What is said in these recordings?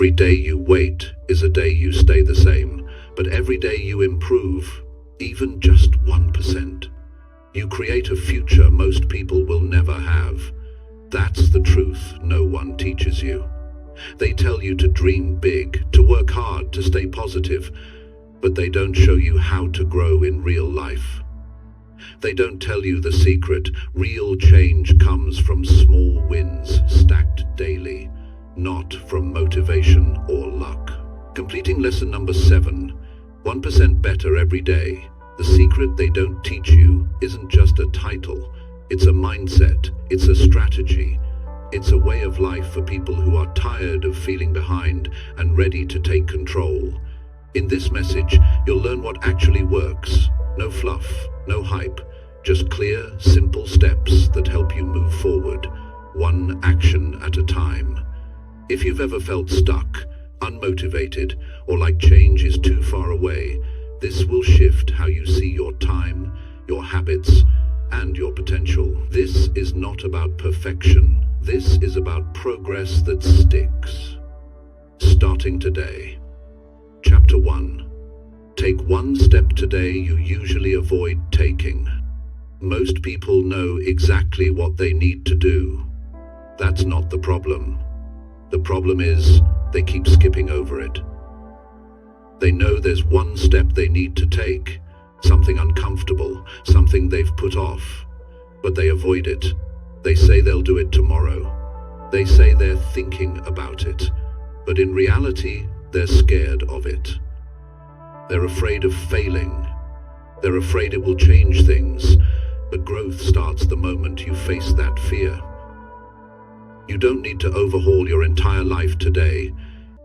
Every day you wait is a day you stay the same, but every day you improve, even just 1%. You create a future most people will never have. That's the truth no one teaches you. They tell you to dream big, to work hard, to stay positive, but they don't show you how to grow in real life. They don't tell you the secret. Real change comes from small wins stacked daily, not from motivation or luck. Completing lesson number 7, 1% better every day. The secret they don't teach you isn't just a title, it's a mindset, it's a strategy. It's a way of life for people who are tired of feeling behind and ready to take control. In this message, you'll learn what actually works. No fluff, no hype, just clear, simple steps that help you move forward, one action at a time. If you've ever felt stuck, unmotivated, or like change is too far away, this will shift how you see your time, your habits, and your potential. This is not about perfection. This is about progress that sticks. Starting today. Chapter 1. Take one step today you usually avoid taking. Most people know exactly what they need to do. That's not the problem. The problem is they keep skipping over it. They know there's one step they need to take, something uncomfortable, something they've put off, but they avoid it. They say they'll do it tomorrow. They say they're thinking about it, but in reality, they're scared of it. They're afraid of failing. They're afraid it will change things, but growth starts the moment you face that fear. You don't need to overhaul your entire life today.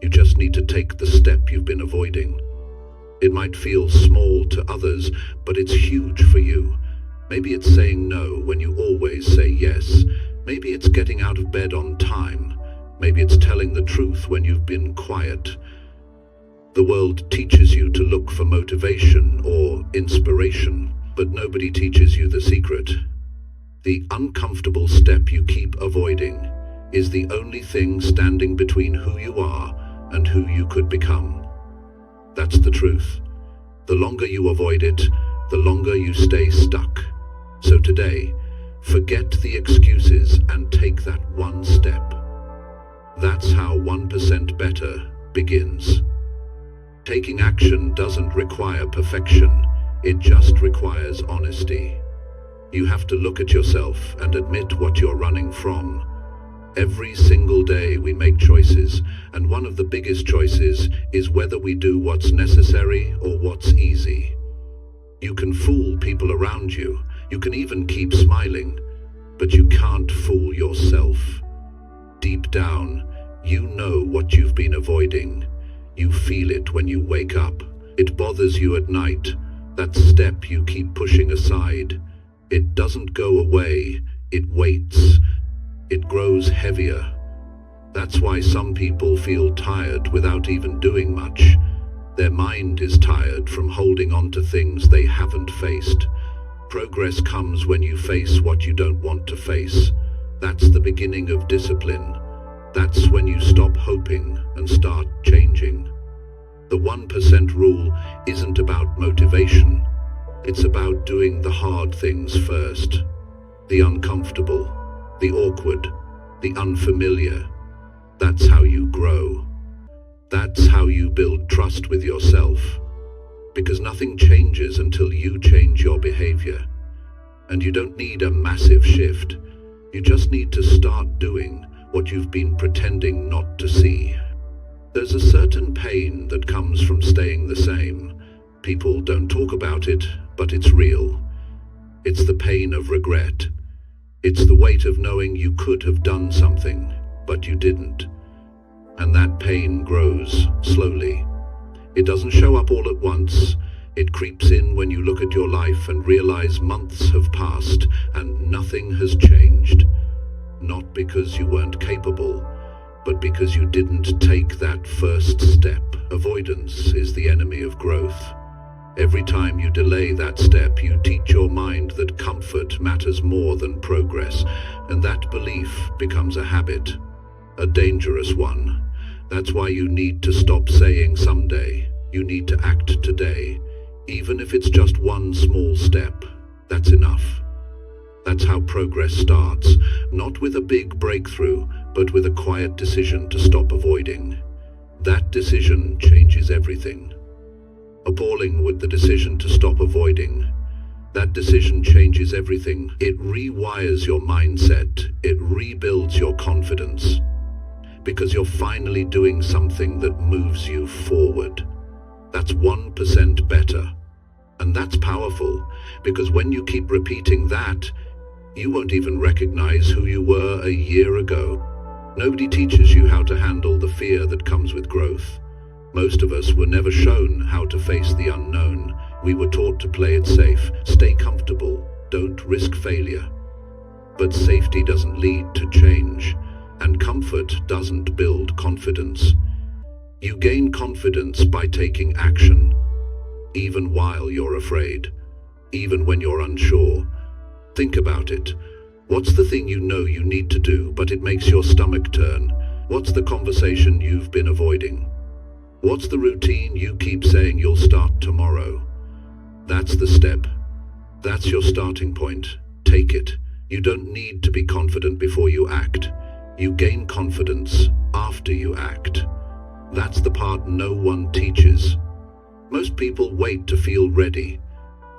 You just need to take the step you've been avoiding. It might feel small to others, but it's huge for you. Maybe it's saying no when you always say yes. Maybe it's getting out of bed on time. Maybe it's telling the truth when you've been quiet. The world teaches you to look for motivation or inspiration, but nobody teaches you the secret. The uncomfortable step you keep avoiding is the only thing standing between who you are and who you could become. That's the truth. The longer you avoid it, the longer you stay stuck. So today, forget the excuses and take that one step. That's how 1% better begins. Taking action doesn't require perfection, it just requires honesty. You have to look at yourself and admit what you're running from. Every single day we make choices, and one of the biggest choices is whether we do what's necessary or what's easy. You can fool people around you, you can even keep smiling, but you can't fool yourself. Deep down, you know what you've been avoiding. You feel it when you wake up. It bothers you at night, that step you keep pushing aside. It doesn't go away, it waits. It grows heavier. That's why some people feel tired without even doing much. Their mind is tired from holding on to things they haven't faced. Progress comes when you face what you don't want to face. That's the beginning of discipline. That's when you stop hoping and start changing. The 1% rule isn't about motivation. It's about doing the hard things first. The uncomfortable, the awkward, the unfamiliar. That's how you grow. That's how you build trust with yourself. Because nothing changes until you change your behavior. And you don't need a massive shift. You just need to start doing what you've been pretending not to see. There's a certain pain that comes from staying the same. People don't talk about it, but it's real. It's the pain of regret. It's the weight of knowing you could have done something, but you didn't. And that pain grows slowly. It doesn't show up all at once. It creeps in when you look at your life and realize months have passed and nothing has changed. Not because you weren't capable, but because you didn't take that first step. Avoidance is the enemy of growth. Every time you delay that step, you teach your mind that comfort matters more than progress, and that belief becomes a habit, a dangerous one. That's why you need to stop saying someday. You need to act today. Even if it's just one small step, that's enough. That's how progress starts, not with a big breakthrough, but with a quiet decision to stop avoiding. That decision changes everything. Appalling with the decision to stop avoiding. That decision changes everything. It rewires your mindset. It rebuilds your confidence. Because you're finally doing something that moves you forward. That's 1% better. And that's powerful, because when you keep repeating that, you won't even recognize who you were a year ago. Nobody teaches you how to handle the fear that comes with growth. Most of us were never shown how to face the unknown. We were taught to play it safe, stay comfortable, don't risk failure. But safety doesn't lead to change, and comfort doesn't build confidence. You gain confidence by taking action, even while you're afraid, even when you're unsure. Think about it. What's the thing you know you need to do, but it makes your stomach turn? What's the conversation you've been avoiding? What's the routine you keep saying you'll start tomorrow? That's the step. That's your starting point. Take it. You don't need to be confident before you act. You gain confidence after you act. That's the part no one teaches. Most people wait to feel ready,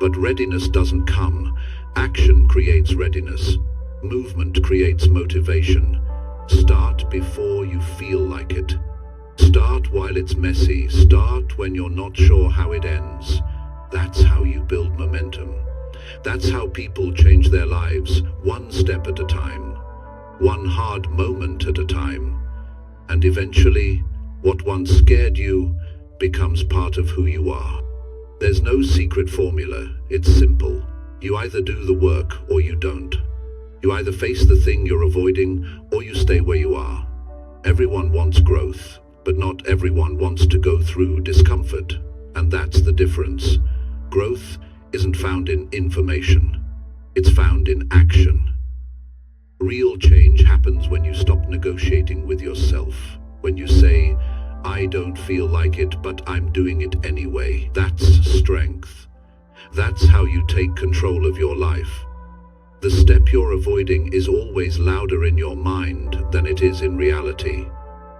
but readiness doesn't come. Action creates readiness. Movement creates motivation. Start before you feel like it. Start while it's messy. Start when you're not sure how it ends. That's how you build momentum. That's how people change their lives, one step at a time, one hard moment at a time. And eventually, what once scared you becomes part of who you are. There's no secret formula. It's simple. You either do the work or you don't. You either face the thing you're avoiding or you stay where you are. Everyone wants growth, but not everyone wants to go through discomfort. And that's the difference. Growth isn't found in information. It's found in action. Real change happens when you stop negotiating with yourself. When you say, I don't feel like it, but I'm doing it anyway. That's strength. That's how you take control of your life. The step you're avoiding is always louder in your mind than it is in reality.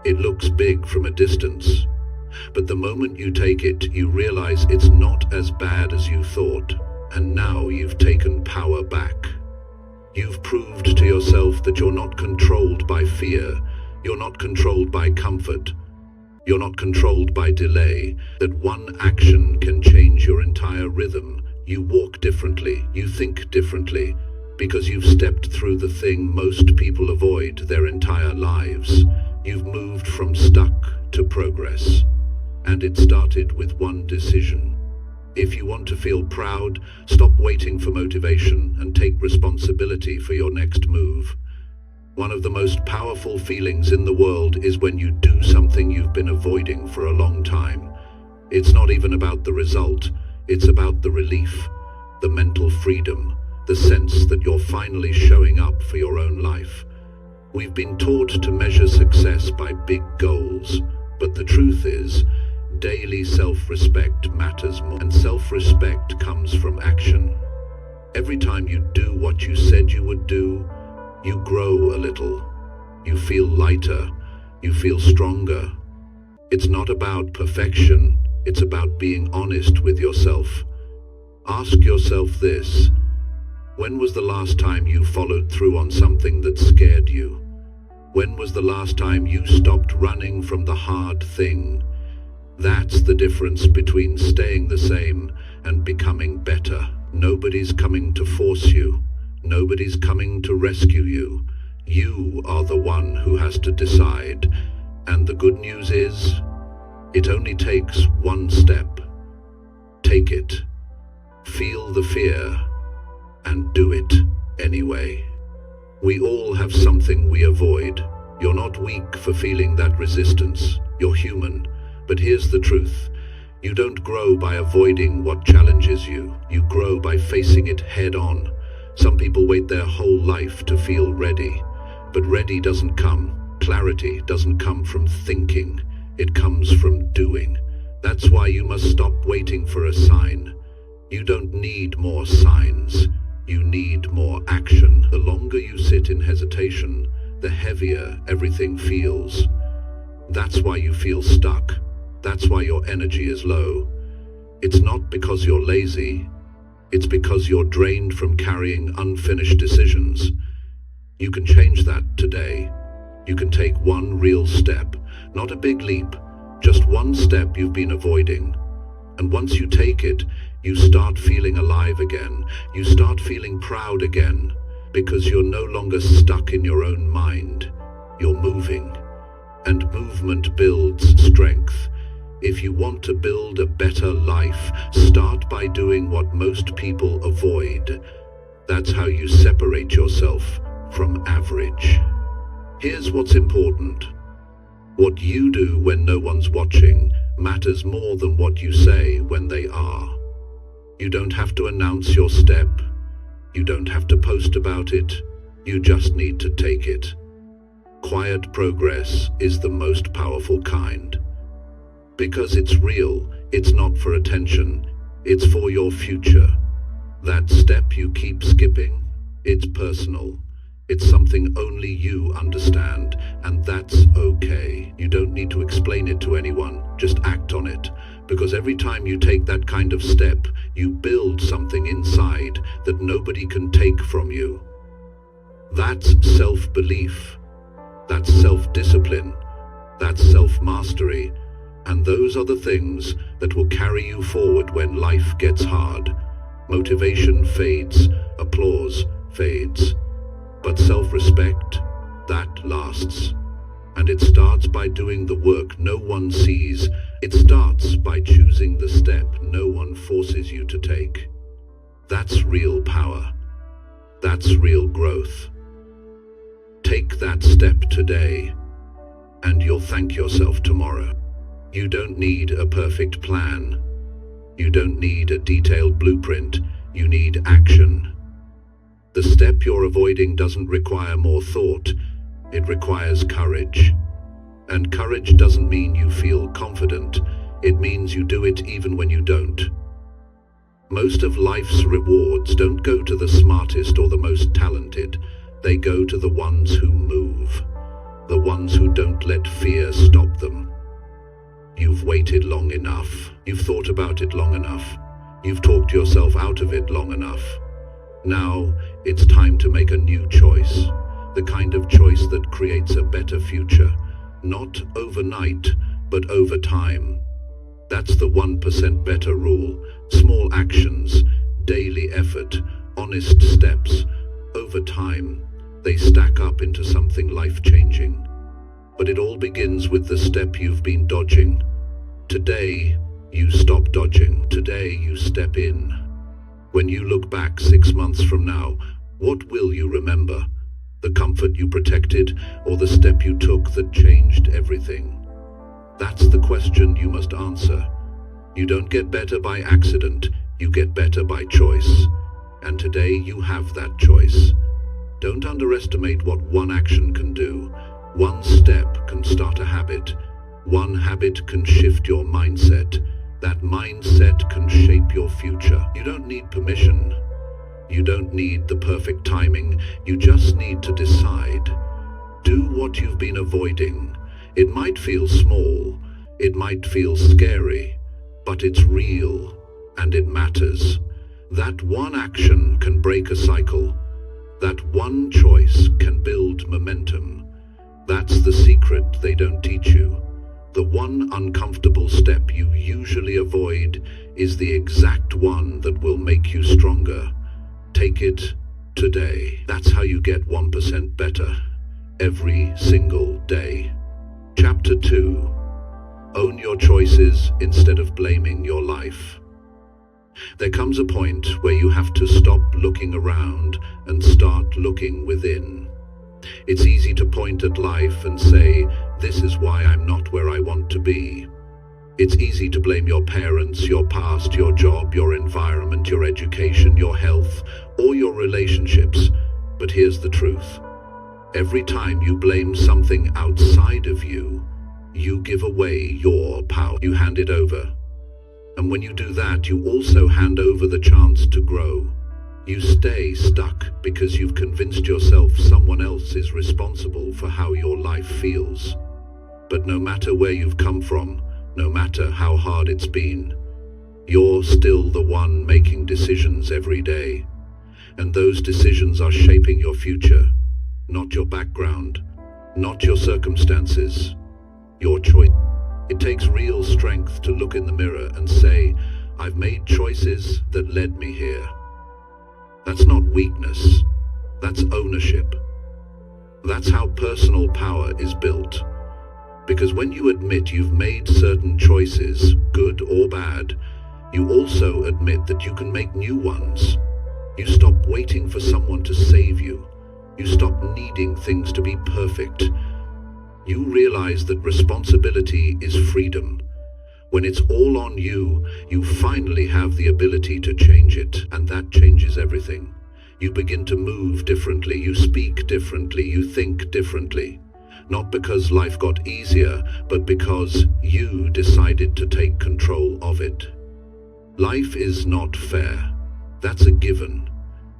It looks big from a distance, but the moment you take it, you realize it's not as bad as you thought, and now you've taken power back. You've proved to yourself that you're not controlled by fear, you're not controlled by comfort, you're not controlled by delay, that one action can change your entire rhythm. You walk differently, you think differently, because you've stepped through the thing most people avoid their entire lives. You've moved from stuck to progress. And it started with one decision. If you want to feel proud, stop waiting for motivation and take responsibility for your next move. One of the most powerful feelings in the world is when you do something you've been avoiding for a long time. It's not even about the result, it's about the relief, the mental freedom, the sense that you're finally showing up for your own life. We've been taught to measure success by big goals, but the truth is, daily self-respect matters more, and self-respect comes from action. Every time you do what you said you would do, you grow a little. You feel lighter. You feel stronger. It's not about perfection. It's about being honest with yourself. Ask yourself this. When was the last time you followed through on something that scared you? When was the last time you stopped running from the hard thing? That's the difference between staying the same and becoming better. Nobody's coming to force you. Nobody's coming to rescue you. You are the one who has to decide. And the good news is, it only takes one step. Take it. Feel the fear. And do it anyway. We all have something we avoid. You're not weak for feeling that resistance. You're human. But here's the truth. You don't grow by avoiding what challenges you. You grow by facing it head on. Some people wait their whole life to feel ready. But ready doesn't come. Clarity doesn't come from thinking, it comes from doing. That's why you must stop waiting for a sign. You don't need more signs, you need more action. The longer you sit in hesitation, the heavier everything feels. That's why you feel stuck. That's why your energy is low. It's not because you're lazy, it's because you're drained from carrying unfinished decisions. You can change that today. You can take one real step, not a big leap, just one step you've been avoiding. And once you take it, you start feeling alive again. You start feeling proud again, because you're no longer stuck in your own mind. You're moving, and movement builds strength. If you want to build a better life, start by doing what most people avoid. That's how you separate yourself from average. Here's what's important. What you do when no one's watching matters more than what you say when they are. You don't have to announce your step. You don't have to post about it. You just need to take it. Quiet progress is the most powerful kind. Because it's real, it's not for attention, it's for your future. That step you keep skipping, it's personal. It's something only you understand, and that's okay. You don't need to explain it to anyone, just act on it. Because every time you take that kind of step, you build something inside that nobody can take from you. That's self-belief, that's self-discipline, that's self-mastery, and those are the things that will carry you forward when life gets hard. Motivation fades, applause fades. But self-respect, that lasts. And it starts by doing the work no one sees. It starts by choosing the step no one forces you to take. That's real power. That's real growth. Take that step today, and you'll thank yourself tomorrow. You don't need a perfect plan. You don't need a detailed blueprint. You need action. The step you're avoiding doesn't require more thought, it requires courage. And courage doesn't mean you feel confident, it means you do it even when you don't. Most of life's rewards don't go to the smartest or the most talented, they go to the ones who move, the ones who don't let fear stop them. You've waited long enough, you've thought about it long enough, you've talked yourself out of it long enough. Now, it's time to make a new choice, the kind of choice that creates a better future, not overnight, but over time. That's the 1% better rule, small actions, daily effort, honest steps. Over time, they stack up into something life-changing. But it all begins with the step you've been dodging. Today, you stop dodging. Today, you step in. When you look back 6 months from now, what will you remember? The comfort you protected, or the step you took that changed everything? That's the question you must answer. You don't get better by accident, you get better by choice. And today you have that choice. Don't underestimate what one action can do. One step can start a habit. One habit can shift your mindset. That mindset can shape your future. You don't need permission. You don't need the perfect timing. You just need to decide. Do what you've been avoiding. It might feel small. It might feel scary. But it's real. And it matters. That one action can break a cycle. That one choice can build momentum. That's the secret they don't teach you. The one uncomfortable step you usually avoid is the exact one that will make you stronger. Take it today. That's how you get 1% better every single day. Chapter 2. Own your choices instead of blaming your life. There comes a point where you have to stop looking around and start looking within. It's easy to point at life and say, "This is why I'm not where I want to be." It's easy to blame your parents, your past, your job, your environment, your education, your health, or your relationships. But here's the truth. Every time you blame something outside of you, you give away your power. You hand it over. And when you do that, you also hand over the chance to grow. You stay stuck because you've convinced yourself someone else is responsible for how your life feels. But no matter where you've come from, no matter how hard it's been, you're still the one making decisions every day. And those decisions are shaping your future, not your background, not your circumstances, your choice. It takes real strength to look in the mirror and say, I've made choices that led me here. That's not weakness, that's ownership. That's how personal power is built. Because when you admit you've made certain choices, good or bad, you also admit that you can make new ones. You stop waiting for someone to save you. You stop needing things to be perfect. You realize that responsibility is freedom. When it's all on you, you finally have the ability to change it, and that changes everything. You begin to move differently, you speak differently, you think differently. Not because life got easier, but because you decided to take control of it. Life is not fair. That's a given.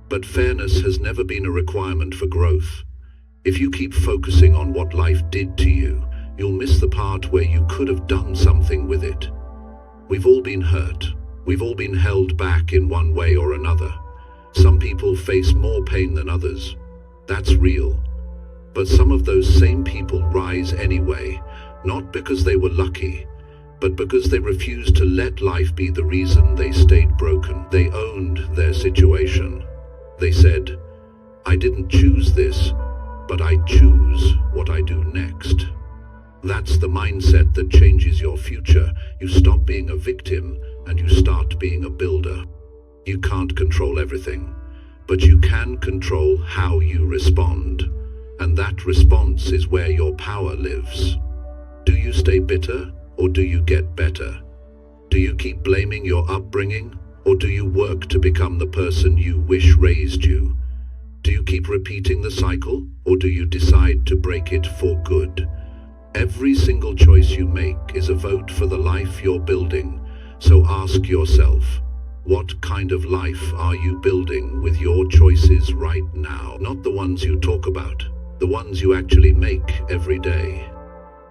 But fairness has never been a requirement for growth. If you keep focusing on what life did to you, you'll miss the part where you could have done something with it. We've all been hurt. We've all been held back in one way or another. Some people face more pain than others. That's real. But some of those same people rise anyway, not because they were lucky, but because they refused to let life be the reason they stayed broken. They owned their situation. They said, I didn't choose this, but I choose what I do next. That's the mindset that changes your future. You stop being a victim and you start being a builder. You can't control everything, but you can control how you respond. And that response is where your power lives. Do you stay bitter or do you get better? Do you keep blaming your upbringing or do you work to become the person you wish raised you? Do you keep repeating the cycle or do you decide to break it for good? Every single choice you make is a vote for the life you're building. So ask yourself, what kind of life are you building with your choices right now? Not the ones you talk about, the ones you actually make every day.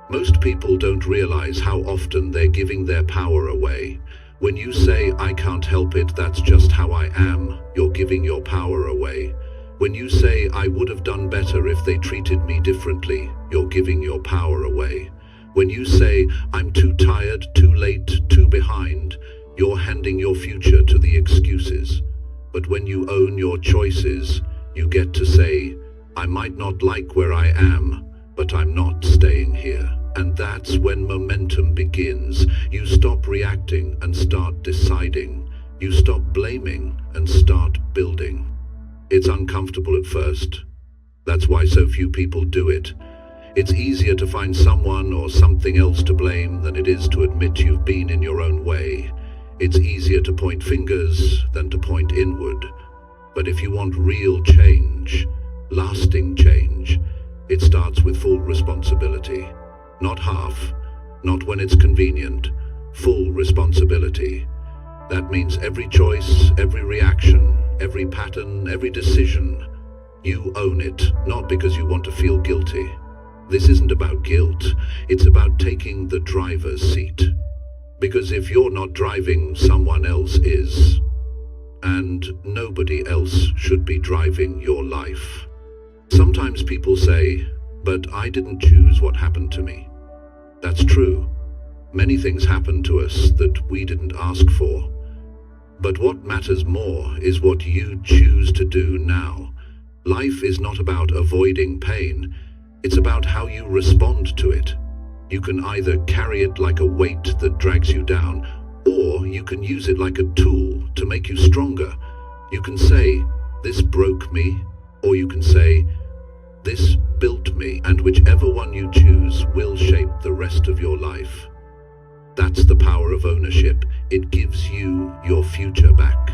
Most people don't realize how often they're giving their power away. When you say, I can't help it, that's just how I am, you're giving your power away. When you say, I would have done better if they treated me differently, you're giving your power away. When you say, I'm too tired, too late, too behind, you're handing your future to the excuses. But when you own your choices, you get to say, I might not like where I am, but I'm not staying here. And that's when momentum begins. You stop reacting and start deciding. You stop blaming and start building. It's uncomfortable at first. That's why so few people do it. It's easier to find someone or something else to blame than it is to admit you've been in your own way. It's easier to point fingers than to point inward. But if you want real change, lasting change, it starts with full responsibility. Not half, not when it's convenient, full responsibility. That means every choice, every reaction, every pattern, every decision, you own it, not because you want to feel guilty. This isn't about guilt, it's about taking the driver's seat. Because if you're not driving, someone else is. And nobody else should be driving your life. Sometimes people say, but I didn't choose what happened to me. That's true. Many things happen to us that we didn't ask for. But what matters more is what you choose to do now. Life is not about avoiding pain. It's about how you respond to it. You can either carry it like a weight that drags you down, or you can use it like a tool to make you stronger. You can say, this broke me, or you can say, this built me, and whichever one you choose will shape the rest of your life. That's the power of ownership. It gives you your future back.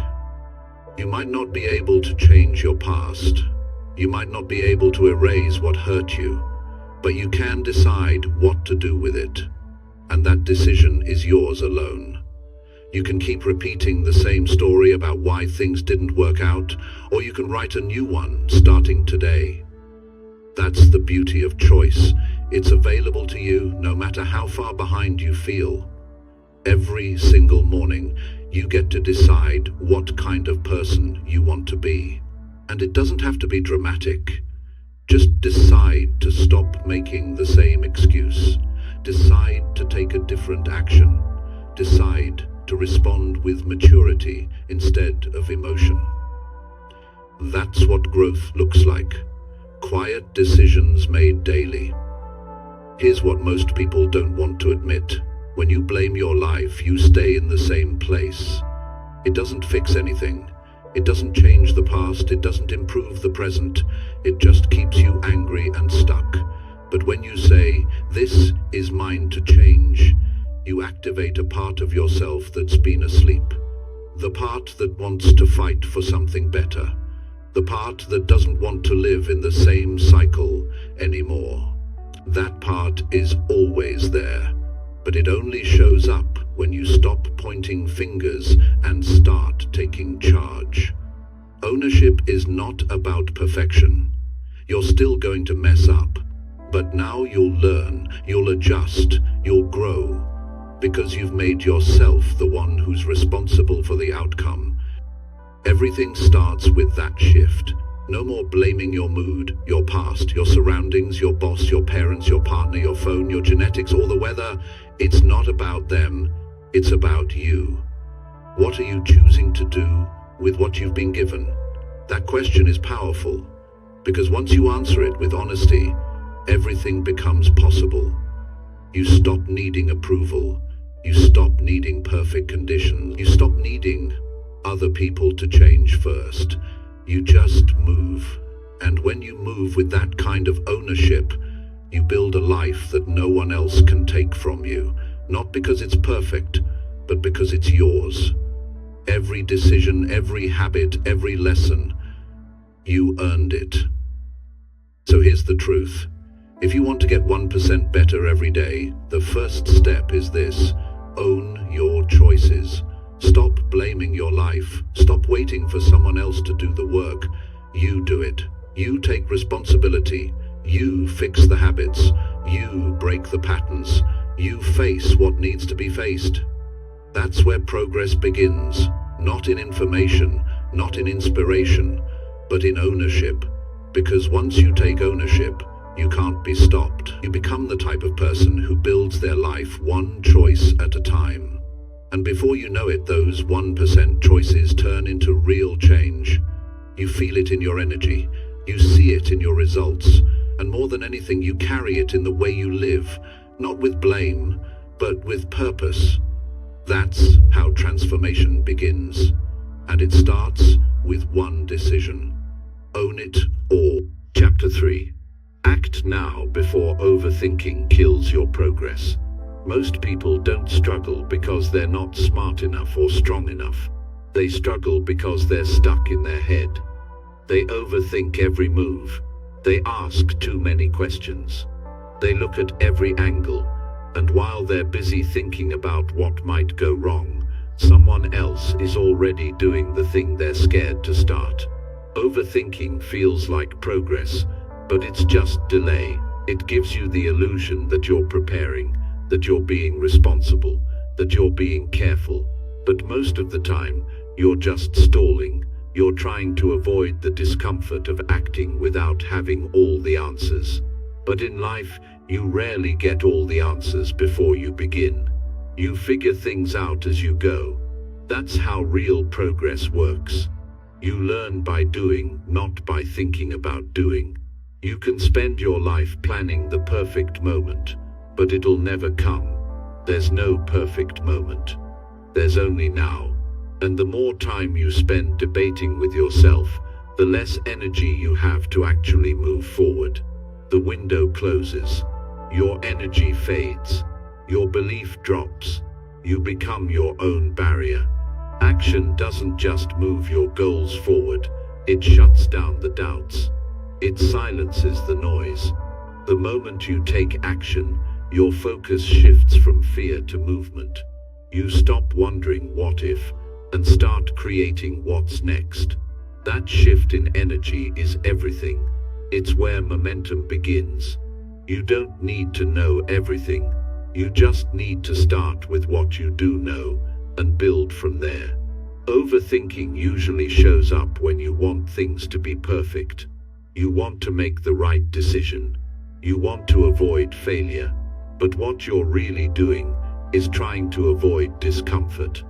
You might not be able to change your past. You might not be able to erase what hurt you, but you can decide what to do with it, and that decision is yours alone. You can keep repeating the same story about why things didn't work out, or you can write a new one starting today. That's the beauty of choice. It's available to you no matter how far behind you feel. Every single morning, you get to decide what kind of person you want to be. And it doesn't have to be dramatic. Just decide to stop making the same excuse. Decide to take a different action. Decide to respond with maturity instead of emotion. That's what growth looks like. Quiet decisions made daily. Here's what most people don't want to admit. When you blame your life, you stay in the same place. It doesn't fix anything. It doesn't change the past. It doesn't improve the present. It just keeps you angry and stuck. But when you say, "This is mine to change," you activate a part of yourself that's been asleep. The part that wants to fight for something better. The part that doesn't want to live in the same cycle anymore. That part is always there, but it only shows up when you stop pointing fingers and start taking charge. Ownership is not about perfection. You're still going to mess up, but now you'll learn, you'll adjust, you'll grow, because you've made yourself the one who's responsible for the outcome. Everything starts with that shift. No more blaming your mood, your past, your surroundings, your boss, your parents, your partner, your phone, your genetics, or the weather. It's not about them, it's about you. What are you choosing to do with what you've been given? That question is powerful, because once you answer it with honesty, everything becomes possible. You stop needing approval. You stop needing perfect conditions. You stop needing other people to change first. You just move. And when you move with that kind of ownership, you build a life that no one else can take from you. Not because it's perfect, but because it's yours. Every decision, every habit, every lesson, you earned it. So here's the truth. If you want to get 1% better every day, the first step is this: own your choices. Stop blaming your life. Stop waiting for someone else to do the work. You do it. You take responsibility. You fix the habits. You break the patterns. You face what needs to be faced. That's where progress begins. Not in information, not in inspiration, but in ownership. Because once you take ownership, you can't be stopped. You become the type of person who builds their life one choice at a time. And before you know it, those 1% choices turn into real change. You feel it in your energy, you see it in your results, and more than anything, you carry it in the way you live, not with blame, but with purpose. That's how transformation begins. And it starts with one decision. Own it all. Chapter 3. Act now before overthinking kills your progress. Most people don't struggle because they're not smart enough or strong enough. They struggle because they're stuck in their head. They overthink every move. They ask too many questions. They look at every angle, and while they're busy thinking about what might go wrong, someone else is already doing the thing they're scared to start. Overthinking feels like progress, but it's just delay. It gives you the illusion that you're preparing, that you're being responsible, that you're being careful. But most of the time, you're just stalling. You're trying to avoid the discomfort of acting without having all the answers. But in life, you rarely get all the answers before you begin. You figure things out as you go. That's how real progress works. You learn by doing, not by thinking about doing. You can spend your life planning the perfect moment, but it'll never come. There's no perfect moment. There's only now. And the more time you spend debating with yourself, the less energy you have to actually move forward. The window closes. Your energy fades. Your belief drops. You become your own barrier. Action doesn't just move your goals forward, it shuts down the doubts. It silences the noise. The moment you take action, your focus shifts from fear to movement. You stop wondering what if, and start creating what's next. That shift in energy is everything. It's where momentum begins. You don't need to know everything. You just need to start with what you do know, and build from there. Overthinking usually shows up when you want things to be perfect. You want to make the right decision. You want to avoid failure. But what you're really doing is trying to avoid discomfort.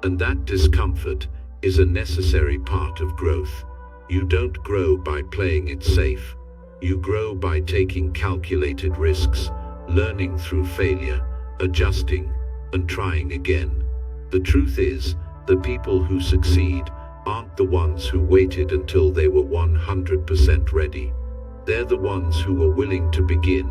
And that discomfort is a necessary part of growth. You don't grow by playing it safe. You grow by taking calculated risks, learning through failure, adjusting, and trying again. The truth is, the people who succeed aren't the ones who waited until they were 100% ready. They're the ones who were willing to begin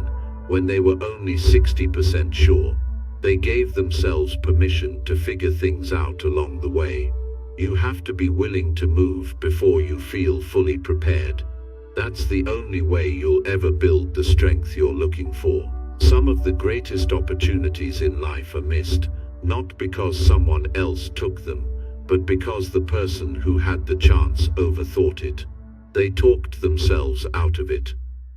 when they were only 60% sure. They gave themselves permission to figure things out along the way. You have to be willing to move before you feel fully prepared. That's the only way you'll ever build the strength you're looking for. Some of the greatest opportunities in life are missed, not because someone else took them, but because the person who had the chance overthought it. They talked themselves out of it.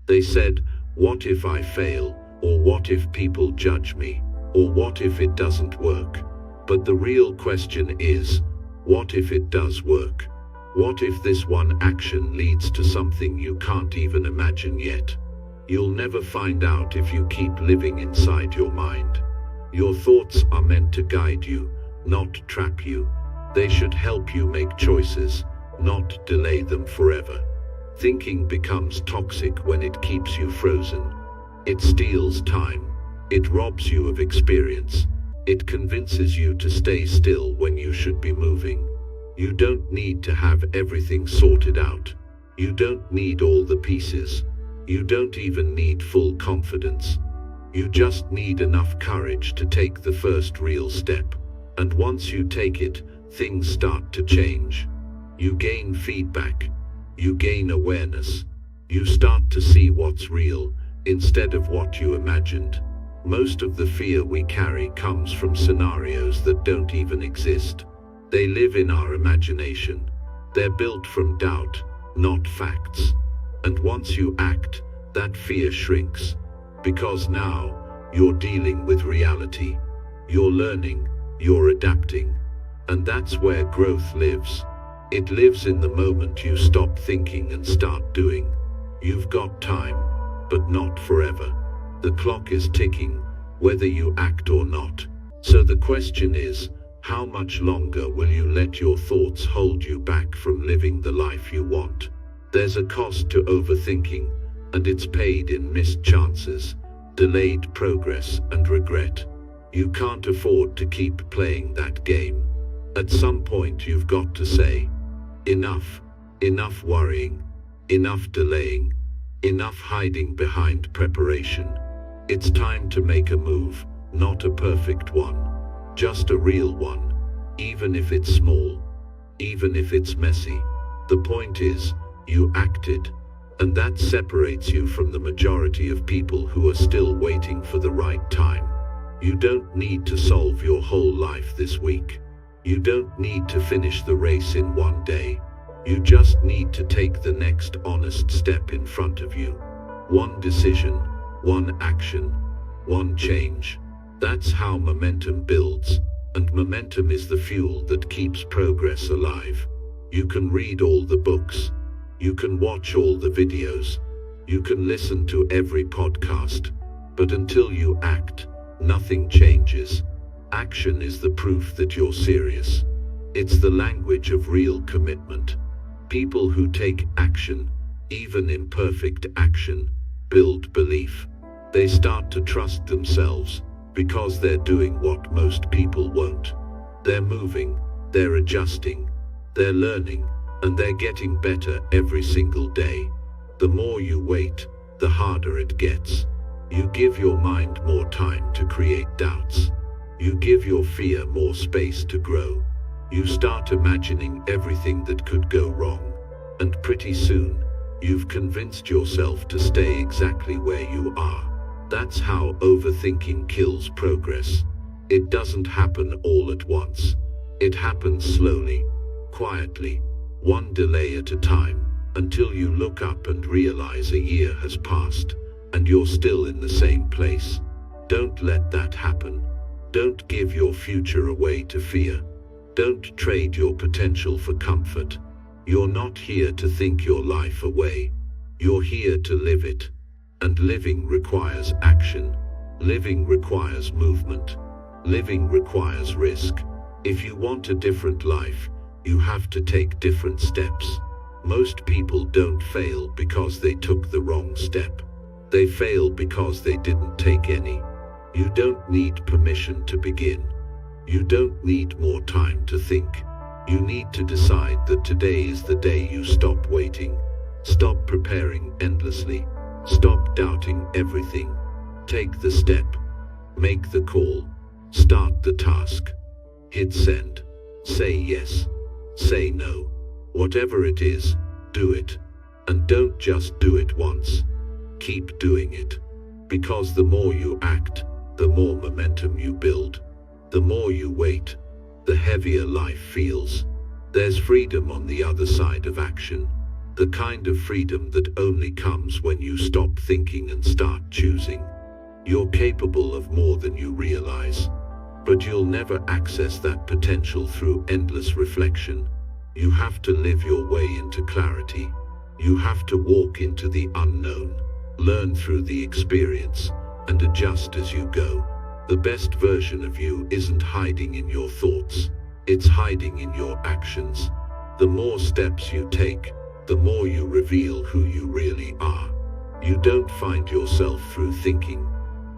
They said, "What if I fail? Or what if people judge me? Or what if it doesn't work?" But the real question is, what if it does work? What if this one action leads to something you can't even imagine yet? You'll never find out if you keep living inside your mind. Your thoughts are meant to guide you, not trap you. They should help you make choices, not delay them forever. Thinking becomes toxic when it keeps you frozen. It steals time. It robs you of experience. It convinces you to stay still when you should be moving. You don't need to have everything sorted out. You don't need all the pieces. You don't even need full confidence. You just need enough courage to take the first real step. And once you take it, things start to change. You gain feedback. You gain awareness. You start to see what's real instead of what you imagined. Most of the fear we carry comes from scenarios that don't even exist. They live in our imagination. They're built from doubt, not facts. And once you act, that fear shrinks. Because now, you're dealing with reality. You're learning, you're adapting. And that's where growth lives. It lives in the moment you stop thinking and start doing. You've got time, but not forever. The clock is ticking, whether you act or not. So the question is, how much longer will you let your thoughts hold you back from living the life you want? There's a cost to overthinking, and it's paid in missed chances, delayed progress, and regret. You can't afford to keep playing that game. At some point you've got to say, enough. Enough worrying. Enough delaying. Enough hiding behind preparation. It's time to make a move, not a perfect one, just a real one. Even if it's small, even if it's messy. The point is, you acted, and that separates you from the majority of people who are still waiting for the right time. You don't need to solve your whole life this week. You don't need to finish the race in one day. You just need to take the next honest step in front of you. One decision, one action, one change. That's how momentum builds, and momentum is the fuel that keeps progress alive. You can read all the books. You can watch all the videos. You can listen to every podcast. But until you act, nothing changes. Action is the proof that you're serious. It's the language of real commitment. People who take action, even imperfect action, build belief. They start to trust themselves because they're doing what most people won't. They're moving, they're adjusting, they're learning, and they're getting better every single day. The more you wait, the harder it gets. You give your mind more time to create doubts. You give your fear more space to grow. You start imagining everything that could go wrong. And pretty soon, You've convinced yourself to stay exactly where you are. That's how overthinking kills progress. It doesn't happen all at once. It happens slowly, quietly, one delay at a time, until you look up and realize a year has passed, and you're still in the same place. Don't let that happen. Don't give your future away to fear. Don't trade your potential for comfort. You're not here to think your life away. You're here to live it. And living requires action. Living requires movement. Living requires risk. If you want a different life, you have to take different steps. Most people don't fail because they took the wrong step. They fail because they didn't take any. You don't need permission to begin. You don't need more time to think. You need to decide that today is the day you stop waiting. Stop preparing endlessly. Stop doubting everything. Take the step. Make the call. Start the task. Hit send. Say yes. Say no. Whatever it is, do it. And don't just do it once. Keep doing it. Because the more you act, the more momentum you build. The more you wait, the heavier life feels. There's freedom on the other side of action. The kind of freedom that only comes when you stop thinking and start choosing. You're capable of more than you realize. But you'll never access that potential through endless reflection. You have to live your way into clarity. You have to walk into the unknown, learn through the experience, and adjust as you go. The best version of you isn't hiding in your thoughts. It's hiding in your actions. The more steps you take, the more you reveal who you really are. You don't find yourself through thinking.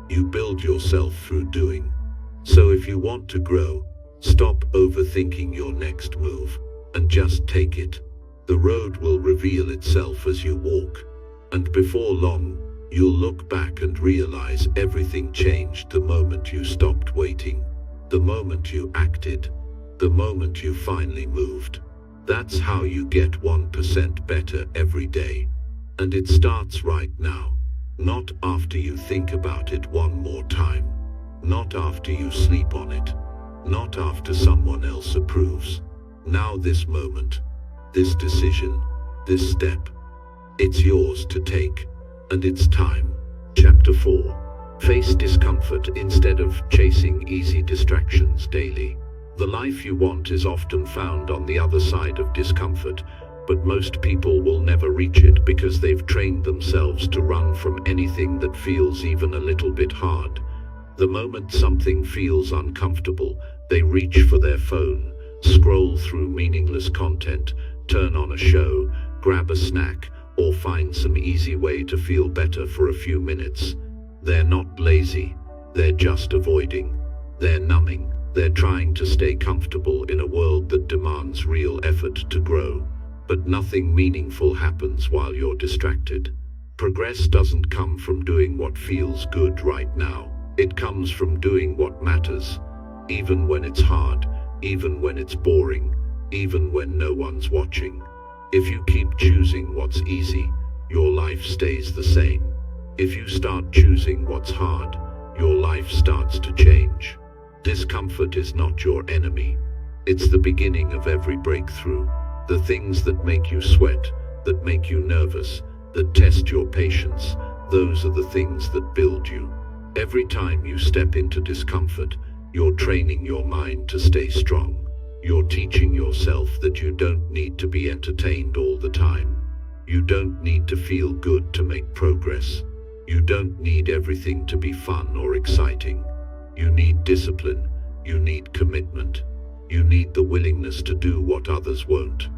You build yourself through doing. So if you want to grow, stop overthinking your next move and just take it. The road will reveal itself as you walk. And before long, you'll look back and realize everything changed the moment you stopped waiting, the moment you acted, the moment you finally moved. That's how you get 1% better every day. And it starts right now, not after you think about it one more time, not after you sleep on it, not after someone else approves. Now this moment, this decision, this step, it's yours to take. And it's time. Chapter 4. Face discomfort instead of chasing easy distractions daily. The life you want is often found on the other side of discomfort, but most people will never reach it because they've trained themselves to run from anything that feels even a little bit hard. The moment something feels uncomfortable, they reach for their phone, scroll through meaningless content, turn on a show, grab a snack, or find some easy way to feel better for a few minutes. They're not lazy, they're just avoiding. They're numbing, they're trying to stay comfortable in a world that demands real effort to grow. But nothing meaningful happens while you're distracted. Progress doesn't come from doing what feels good right now. It comes from doing what matters, even when it's hard, even when it's boring, even when no one's watching. If you keep choosing what's easy, your life stays the same. If you start choosing what's hard, your life starts to change. Discomfort is not your enemy. It's the beginning of every breakthrough. The things that make you sweat, that make you nervous, that test your patience, those are the things that build you. Every time you step into discomfort, you're training your mind to stay strong. You're teaching yourself that you don't need to be entertained all the time. You don't need to feel good to make progress. You don't need everything to be fun or exciting. You need discipline. You need commitment. You need the willingness to do what others won't.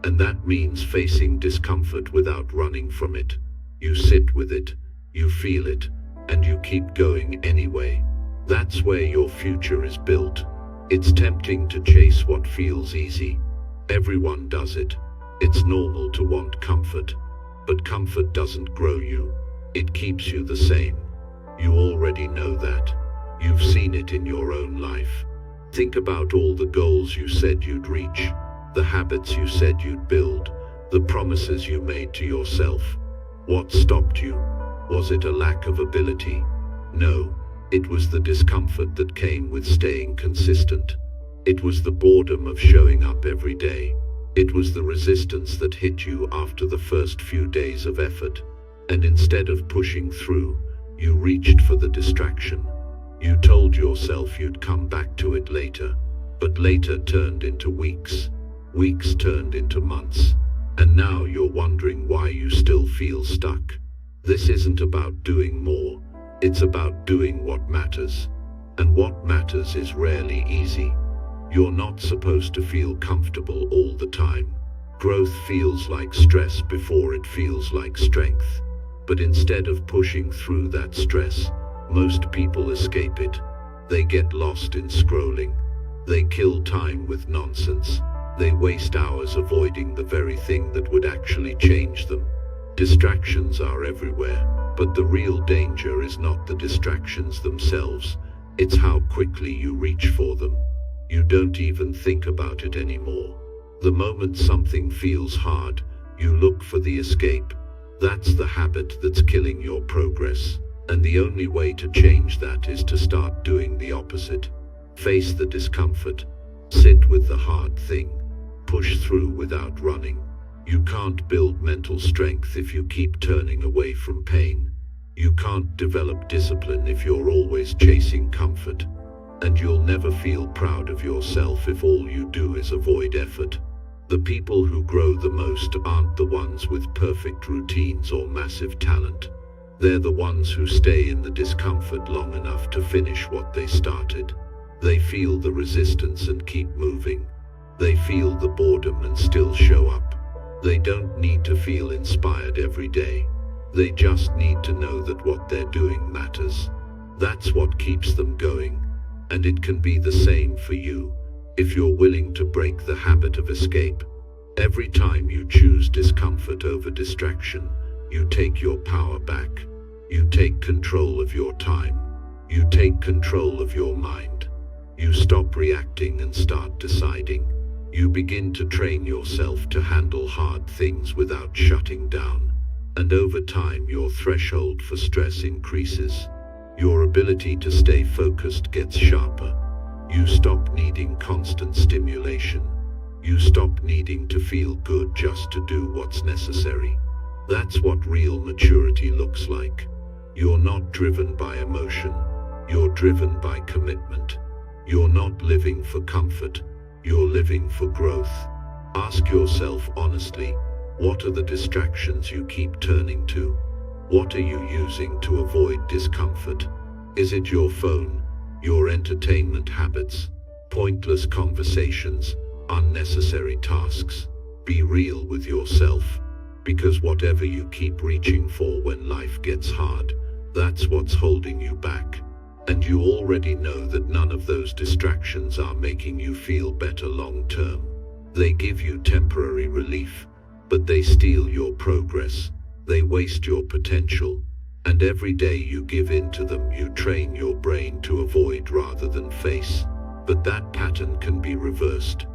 And that means facing discomfort without running from it. You sit with it, you feel it, and you keep going anyway. That's where your future is built. It's tempting to chase what feels easy. Everyone does it. It's normal to want comfort. But comfort doesn't grow you. It keeps you the same. You already know that. You've seen it in your own life. Think about all the goals you said you'd reach, the habits you said you'd build, The promises you made to yourself. What stopped you? Was it a lack of ability? No, it was the discomfort that came with staying consistent. It was the boredom of showing up every day. It was the resistance that hit you after the first few days of effort. And instead of pushing through, you reached for the distraction. You told yourself you'd come back to it later, but later turned into weeks. Weeks turned into months. And now you're wondering why you still feel stuck. This isn't about doing more. It's about doing what matters. And what matters is rarely easy. You're not supposed to feel comfortable all the time. Growth feels like stress before it feels like strength. But instead of pushing through that stress, most people escape it. They get lost in scrolling. They kill time with nonsense. They waste hours avoiding the very thing that would actually change them. Distractions are everywhere, but the real danger is not the distractions themselves. It's how quickly you reach for them. You don't even think about it anymore. The moment something feels hard, you look for the escape. That's the habit that's killing your progress. And the only way to change that is to start doing the opposite. Face the discomfort. Sit with the hard thing. Push through without running. You can't build mental strength if you keep turning away from pain. You can't develop discipline if you're always chasing comfort. And you'll never feel proud of yourself if all you do is avoid effort. The people who grow the most aren't the ones with perfect routines or massive talent. They're the ones who stay in the discomfort long enough to finish what they started. They feel the resistance and keep moving. They feel the boredom and still show up. They don't need to feel inspired every day. They just need to know that what they're doing matters. That's what keeps them going. And it can be the same for you, if you're willing to break the habit of escape. Every time you choose discomfort over distraction, you take your power back. You take control of your time. You take control of your mind. You stop reacting and start deciding. You begin to train yourself to handle hard things without shutting down. And over time, your threshold for stress increases. Your ability to stay focused gets sharper. You stop needing constant stimulation. You stop needing to feel good just to do what's necessary. That's what real maturity looks like. You're not driven by emotion. You're driven by commitment. You're not living for comfort. You're living for growth. Ask yourself honestly, what are the distractions you keep turning to? What are you using to avoid discomfort? Is it your phone, your entertainment habits, pointless conversations, unnecessary tasks? Be real with yourself, because whatever you keep reaching for when life gets hard, that's what's holding you back. And you already know that none of those distractions are making you feel better long term. They give you temporary relief, but they steal your progress. They waste your potential. And every day you give in to them, you train your brain to avoid rather than face. But that pattern can be reversed.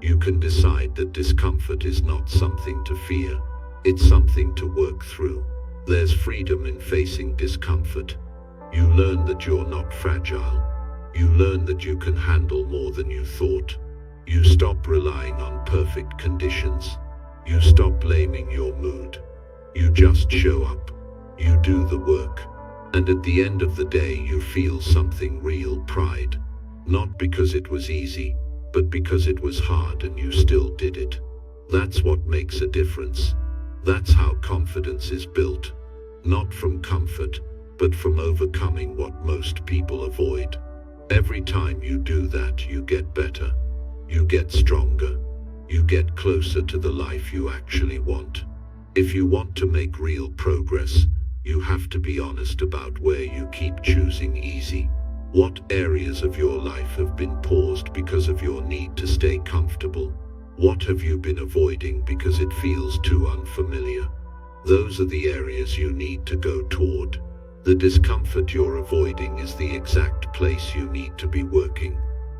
You can decide that discomfort is not something to fear. It's something to work through. There's freedom in facing discomfort. You learn that you're not fragile. You learn that you can handle more than you thought. You stop relying on perfect conditions. You stop blaming your mood. You just show up. You do the work. And at the end of the day, you feel something real pride. Not because it was easy, but because it was hard and you still did it. That's what makes a difference. That's how confidence is built. Not from comfort, but from overcoming what most people avoid. Every time you do that, you get better. You get stronger. You get closer to the life you actually want. If you want to make real progress, you have to be honest about where you keep choosing easy. What areas of your life have been paused because of your need to stay comfortable? What have you been avoiding because it feels too unfamiliar? Those are the areas you need to go toward. The discomfort you're avoiding is the exact place you need to be working.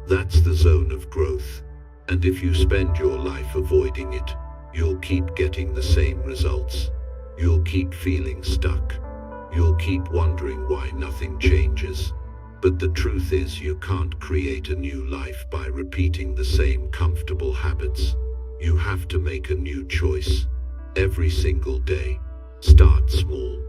That's the zone of growth. And if you spend your life avoiding it, you'll keep getting the same results. You'll keep feeling stuck. You'll keep wondering why nothing changes. But the truth is, you can't create a new life by repeating the same comfortable habits. You have to make a new choice every single day. Start small.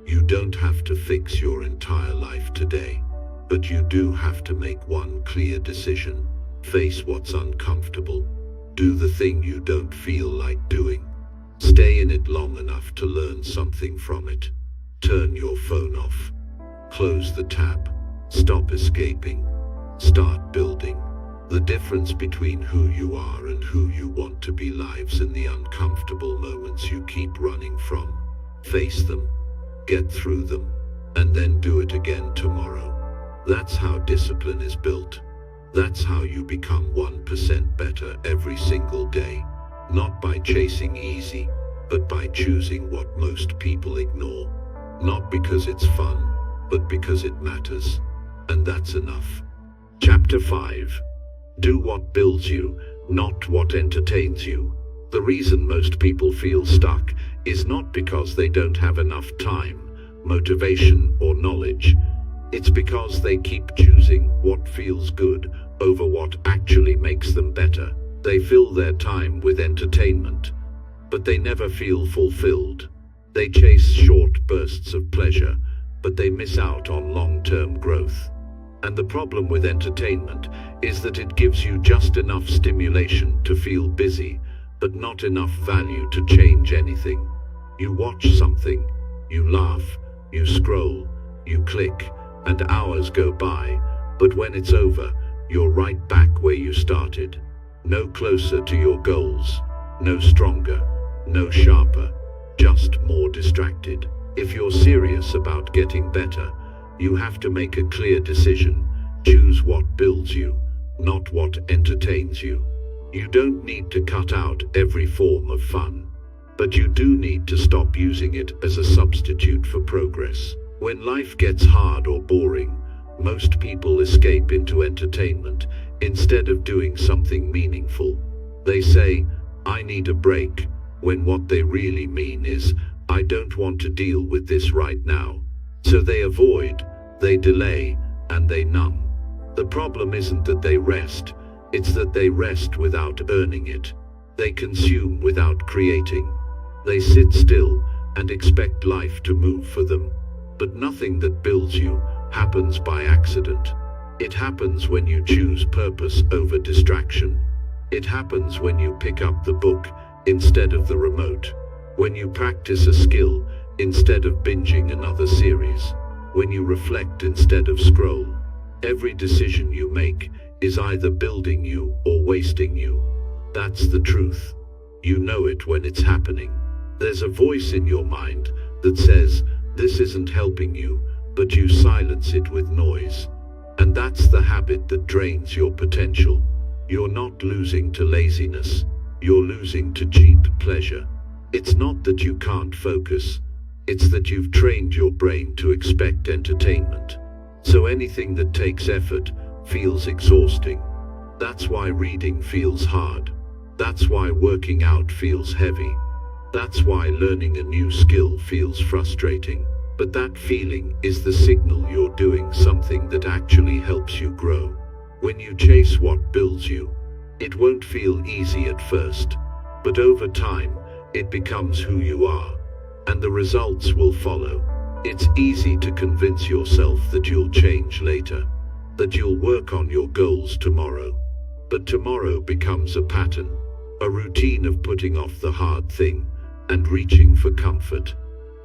You don't have to fix your entire life today, but you do have to make one clear decision. Face what's uncomfortable. Do the thing you don't feel like doing. Stay in it long enough to learn something from it. Turn your phone off. Close the tab. Stop escaping. Start building. The difference between who you are and who you want to be lives in the uncomfortable moments you keep running from. Face them, get through them, and then do it again tomorrow. That's how discipline is built. That's how you become 1% better every single day. Not by chasing easy, but by choosing what most people ignore. Not because it's fun, but because it matters. And that's enough. Chapter 5. Do what builds you, not what entertains you. The reason most people feel stuck is not because they don't have enough time, motivation, or knowledge. It's because they keep choosing what feels good over what actually makes them better. They fill their time with entertainment, but they never feel fulfilled. They chase short bursts of pleasure, but they miss out on long-term growth. And the problem with entertainment is that it gives you just enough stimulation to feel busy, but not enough value to change anything. You watch something, you laugh, you scroll, you click, and hours go by, but when it's over, you're right back where you started. No closer to your goals, no stronger, no sharper, just more distracted. If you're serious about getting better, you have to make a clear decision. Choose what builds you, not what entertains you. You don't need to cut out every form of fun, but you do need to stop using it as a substitute for progress. When life gets hard or boring, most people escape into entertainment instead of doing something meaningful. They say, "I need a break," when what they really mean is, "I don't want to deal with this right now." So they avoid, they delay, and they numb. The problem isn't that they rest, it's that they rest without earning it. They consume without creating. They sit still and expect life to move for them. But nothing that builds you happens by accident. It happens when you choose purpose over distraction. It happens when you pick up the book instead of the remote. When you practice a skill instead of binging another series. When you reflect instead of scroll. Every decision you make is either building you or wasting you. That's the truth. You know it when it's happening. There's a voice in your mind that says, "This isn't helping you," but you silence it with noise. And that's the habit that drains your potential. You're not losing to laziness. You're losing to cheap pleasure. It's not that you can't focus. It's that you've trained your brain to expect entertainment. So anything that takes effort feels exhausting. That's why reading feels hard. That's why working out feels heavy. That's why learning a new skill feels frustrating. But that feeling is the signal you're doing something that actually helps you grow. When you chase what builds you, it won't feel easy at first, but over time, it becomes who you are, and the results will follow. It's easy to convince yourself that you'll change later, that you'll work on your goals tomorrow. But tomorrow becomes a pattern, a routine of putting off the hard thing and reaching for comfort.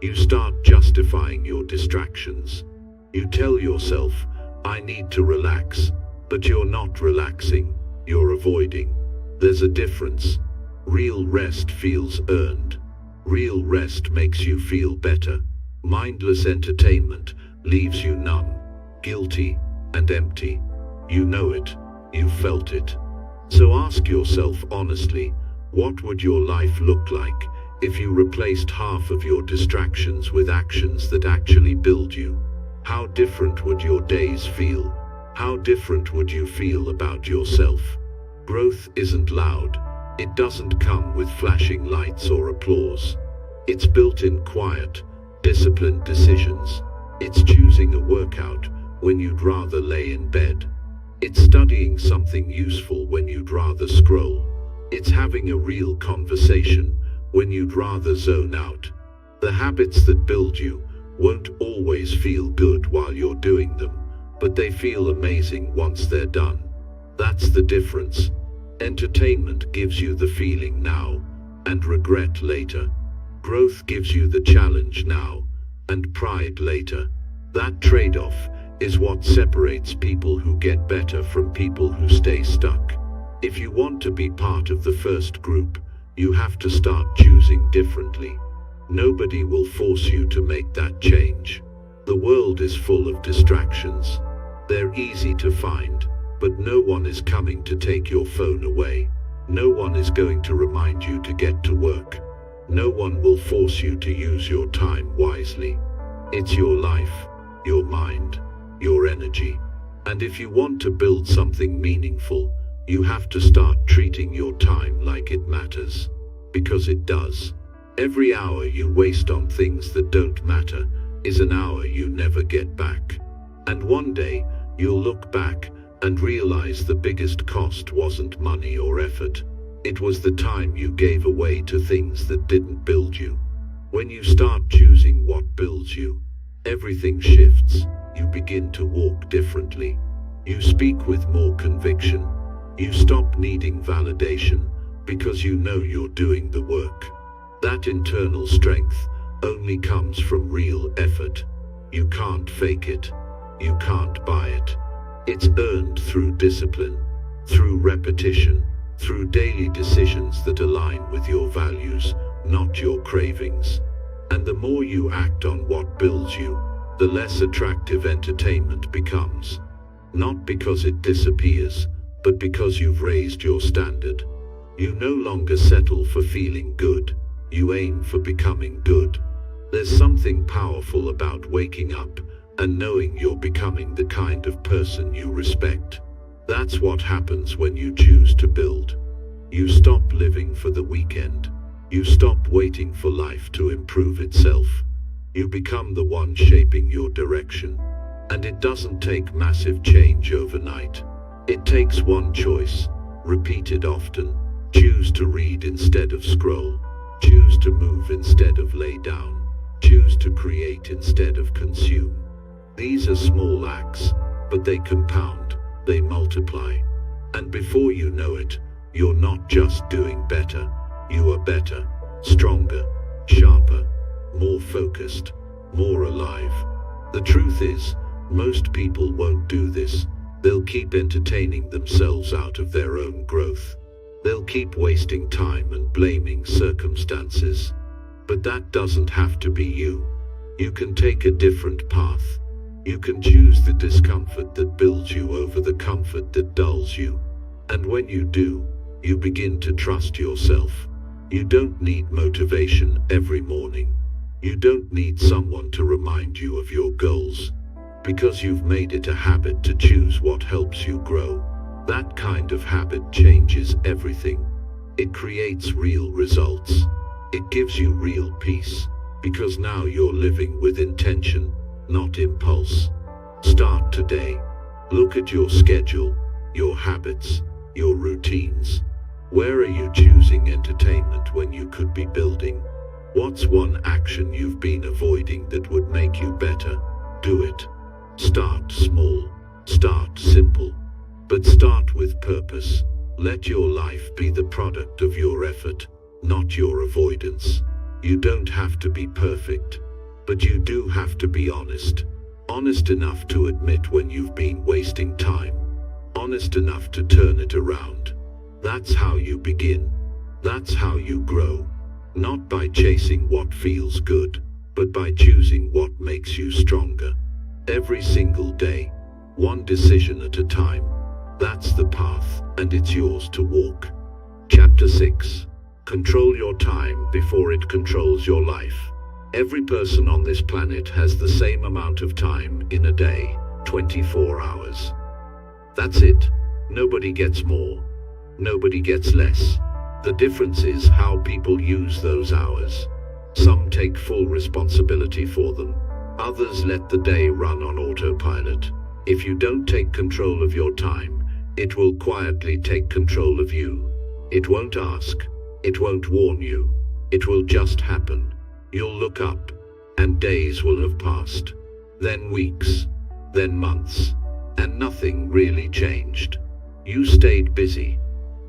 You start justifying your distractions. You tell yourself, "I need to relax," but you're not relaxing, you're avoiding. There's a difference. Real rest feels earned. Real rest makes you feel better. Mindless entertainment leaves you numb, guilty, and empty. You know it, you've felt it. So ask yourself honestly, what would your life look like if you replaced half of your distractions with actions that actually build you? How different would your days feel? How different would you feel about yourself? Growth isn't loud, It doesn't come with flashing lights or applause. It's built in quiet, disciplined decisions. It's choosing a workout when you'd rather lay in bed. It's studying something useful when you'd rather scroll. It's having a real conversation when you'd rather zone out. The habits that build you won't always feel good while you're doing them, but they feel amazing once they're done. That's the difference. Entertainment gives you the feeling now, and regret later. Growth gives you the challenge now, and pride later. That trade-off is what separates people who get better from people who stay stuck. If you want to be part of the first group, you have to start choosing differently. Nobody will force you to make that change. The world is full of distractions. They're easy to find, but no one is coming to take your phone away. No one is going to remind you to get to work. No one will force you to use your time wisely. It's your life, your mind, your energy. And if you want to build something meaningful, you have to start treating your time like it matters. Because it does. Every hour you waste on things that don't matter is an hour you never get back. And one day, you'll look back and realize the biggest cost wasn't money or effort. It was the time you gave away to things that didn't build you. When you start choosing what builds you, everything shifts. You begin to walk differently. You speak with more conviction. You stop needing validation because you know you're doing the work. That internal strength only comes from real effort. You can't fake it. You can't buy it. It's earned through discipline, through repetition, through daily decisions that align with your values, not your cravings. And the more you act on what builds you, the less attractive entertainment becomes. Not because it disappears, but because you've raised your standard. You no longer settle for feeling good. You aim for becoming good. There's something powerful about waking up and knowing you're becoming the kind of person you respect. That's what happens when you choose to build. You stop living for the weekend. You stop waiting for life to improve itself. You become the one shaping your direction. And it doesn't take massive change overnight. It takes one choice, repeated often. Choose to read instead of scroll. Choose to move instead of lay down. Choose to create instead of consume. These are small acts, but they compound, they multiply. And before you know it, you're not just doing better. You are better, stronger, sharper, more focused, more alive. The truth is, most people won't do this. They'll keep entertaining themselves out of their own growth. They'll keep wasting time and blaming circumstances. But that doesn't have to be you. You can take a different path. You can choose the discomfort that builds you over the comfort that dulls you. And when you do, you begin to trust yourself. You don't need motivation every morning. You don't need someone to remind you of your goals. Because you've made it a habit to choose what helps you grow. That kind of habit changes everything. It creates real results. It gives you real peace, because now you're living with intention, not impulse. Start today. Look at your schedule, your habits, your routines. Where are you choosing entertainment when you could be building? What's one action you've been avoiding that would make you better? Do it. Start small. Start simple. But start with purpose. Let your life be the product of your effort, not your avoidance. You don't have to be perfect, but you do have to be honest. Honest enough to admit when you've been wasting time. Honest enough to turn it around. That's how you begin. That's how you grow. Not by chasing what feels good, but by choosing what makes you stronger. Every single day, one decision at a time. That's the path, and it's yours to walk. Chapter 6. Control your time before it controls your life. Every person on this planet has the same amount of time in a day, 24 hours. That's it. Nobody gets more. Nobody gets less. The difference is how people use those hours. Some take full responsibility for them. Others let the day run on autopilot. If you don't take control of your time, it will quietly take control of you. It won't ask. It won't warn you. It will just happen. You'll look up, and days will have passed. Then weeks. Then months. And nothing really changed. You stayed busy,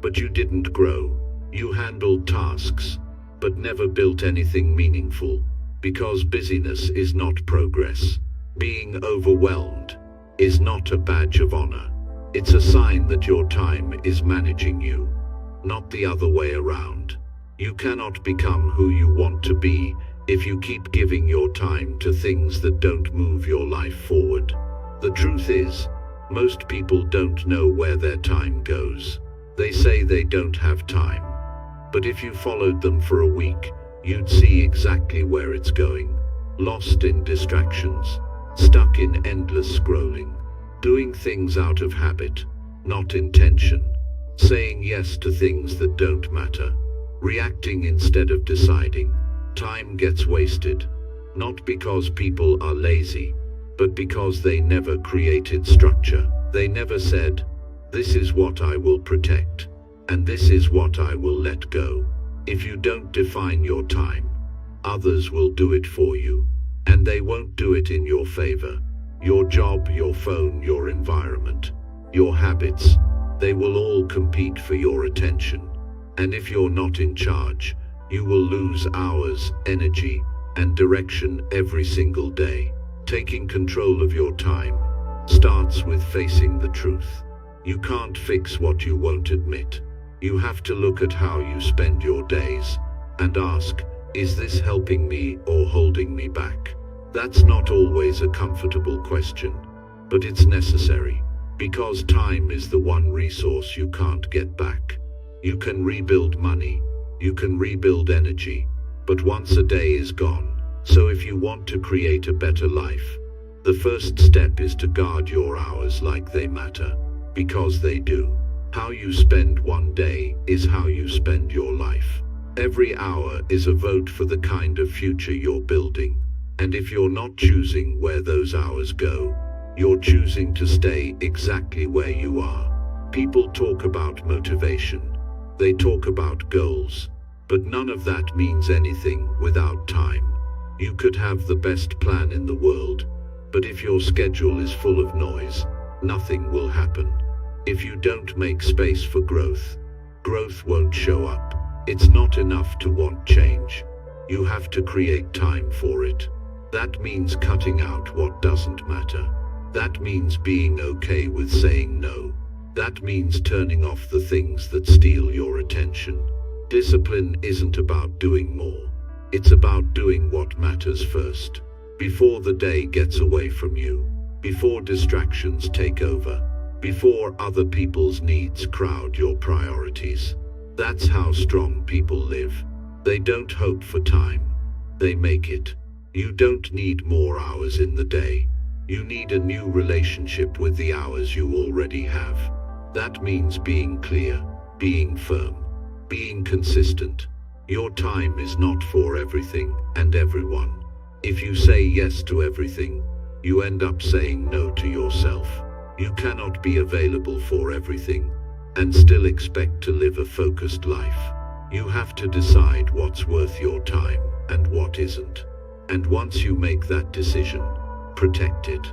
but you didn't grow. You handled tasks, but never built anything meaningful. Because busyness is not progress. Being overwhelmed is not a badge of honor. It's a sign that your time is managing you, not the other way around. You cannot become who you want to be if you keep giving your time to things that don't move your life forward. The truth is, most people don't know where their time goes. They say they don't have time. But if you followed them for a week, you'd see exactly where it's going. Lost in distractions, stuck in endless scrolling, doing things out of habit, not intention, saying yes to things that don't matter, reacting instead of deciding. Time gets wasted, not because people are lazy, but because they never created structure. They never said, "This is what I will protect, and this is what I will let go." If you don't define your time, others will do it for you, and they won't do it in your favor. Your job, your phone, your environment, your habits, they will all compete for your attention. And if you're not in charge, you will lose hours, energy, and direction every single day. Taking control of your time starts with facing the truth. You can't fix what you won't admit. You have to look at how you spend your days and ask, is this helping me or holding me back? That's not always a comfortable question, but it's necessary, because time is the one resource you can't get back. You can rebuild money, you can rebuild energy, but once a day is gone. So if you want to create a better life, the first step is to guard your hours like they matter, because they do. How you spend one day is how you spend your life. Every hour is a vote for the kind of future you're building. And if you're not choosing where those hours go, you're choosing to stay exactly where you are. People talk about motivation. They talk about goals. But none of that means anything without time. You could have the best plan in the world, but if your schedule is full of noise, nothing will happen. If you don't make space for growth, growth won't show up. It's not enough to want change. You have to create time for it. That means cutting out what doesn't matter. That means being okay with saying no. That means turning off the things that steal your attention. Discipline isn't about doing more. It's about doing what matters first. Before the day gets away from you. Before distractions take over. Before other people's needs crowd your priorities. That's how strong people live. They don't hope for time. They make it. You don't need more hours in the day. You need a new relationship with the hours you already have. That means being clear, being firm, being consistent. Your time is not for everything and everyone. If you say yes to everything, you end up saying no to yourself. You cannot be available for everything and still expect to live a focused life. You have to decide what's worth your time and what isn't. And once you make that decision, protect it.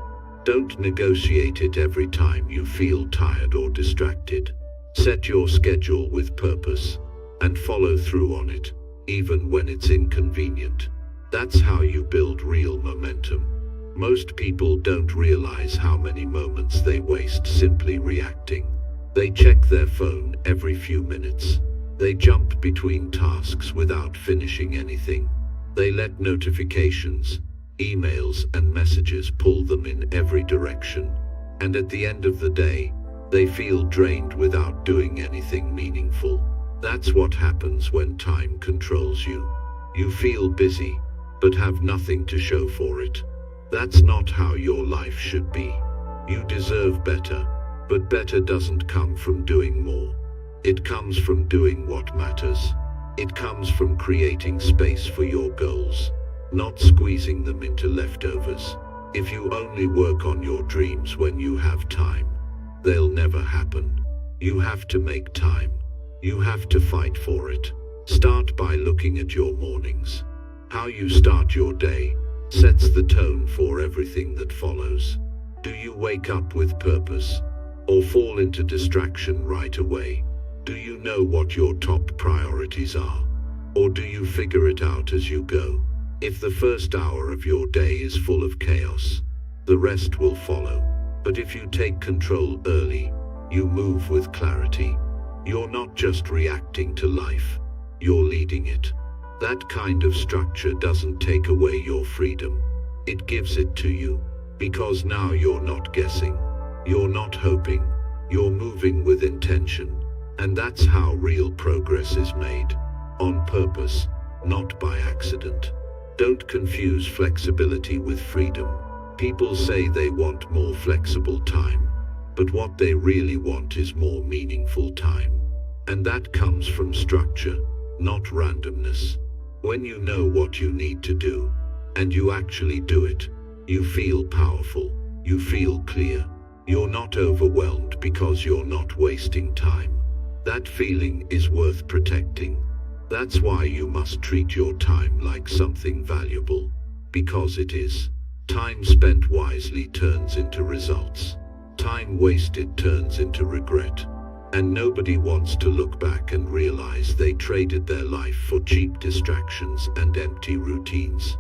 Don't negotiate it every time you feel tired or distracted. Set your schedule with purpose and follow through on it, even when it's inconvenient. That's how you build real momentum. Most people don't realize how many moments they waste simply reacting. They check their phone every few minutes. They jump between tasks without finishing anything. They let notifications, emails, and messages pull them in every direction. And at the end of the day, they feel drained without doing anything meaningful. That's what happens when time controls you. You feel busy, but have nothing to show for it. That's not how your life should be. You deserve better, but better doesn't come from doing more. It comes from doing what matters. It comes from creating space for your goals, not squeezing them into leftovers. If you only work on your dreams when you have time, they'll never happen. You have to make time. You have to fight for it. Start by looking at your mornings. How you start your day sets the tone for everything that follows. Do you wake up with purpose, or fall into distraction right away? Do you know what your top priorities are, or do you figure it out as you go? If the first hour of your day is full of chaos, the rest will follow. But if you take control early, you move with clarity. You're not just reacting to life, you're leading it. That kind of structure doesn't take away your freedom. It gives it to you, because now you're not guessing, you're not hoping, you're moving with intention. And that's how real progress is made, on purpose, not by accident. Don't confuse flexibility with freedom. People say they want more flexible time, but what they really want is more meaningful time. And that comes from structure, not randomness. When you know what you need to do, and you actually do it, you feel powerful, you feel clear. You're not overwhelmed because you're not wasting time. That feeling is worth protecting. That's why you must treat your time like something valuable, because it is. Time spent wisely turns into results. Time wasted turns into regret. And nobody wants to look back and realize they traded their life for cheap distractions and empty routines.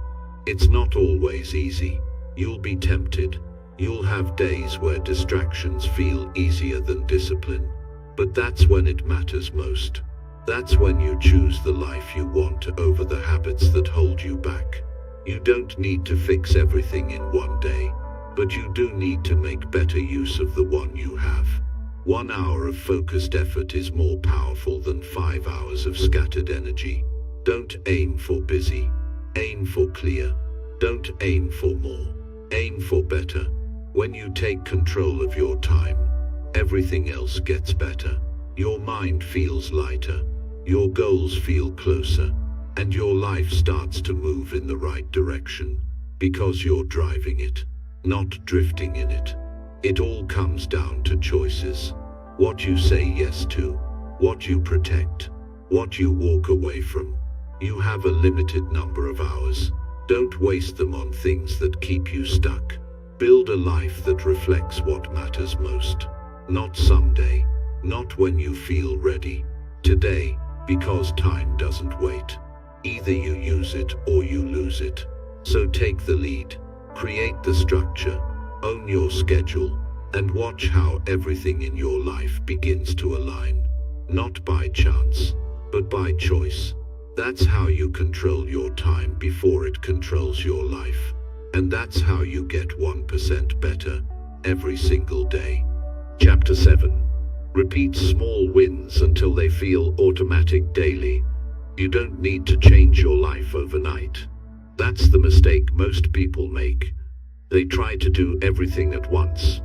It's not always easy. You'll be tempted. You'll have days where distractions feel easier than discipline. But that's when it matters most. That's when you choose the life you want over the habits that hold you back. You don't need to fix everything in one day, but you do need to make better use of the one you have. 1 hour of focused effort is more powerful than 5 hours of scattered energy. Don't aim for busy. Aim for clear. Don't aim for more. Aim for better. When you take control of your time, everything else gets better. Your mind feels lighter, your goals feel closer, and your life starts to move in the right direction, because you're driving it, not drifting in it. It all comes down to choices. What you say yes to, what you protect, what you walk away from. You have a limited number of hours. Don't waste them on things that keep you stuck. Build a life that reflects what matters most. Not someday, not when you feel ready. Today, because time doesn't wait. Either you use it or you lose it. So take the lead, create the structure, own your schedule, and watch how everything in your life begins to align. Not by chance, but by choice. That's how you control your time before it controls your life. And that's how you get 1% better every single day. Chapter 7. Repeat small wins until they feel automatic daily. You don't need to change your life overnight. That's the mistake most people make. They try to do everything at once.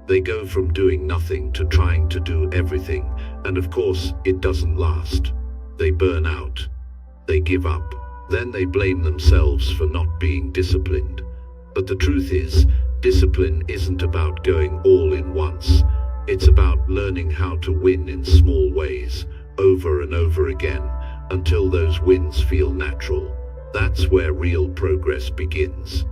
They go from doing nothing to trying to do everything, and of course, it doesn't last. They burn out. They give up. Then they blame themselves for not being disciplined. But the truth is, discipline isn't about going all in once. It's about learning how to win in small ways, over and over again, until those wins feel natural. That's where real progress begins.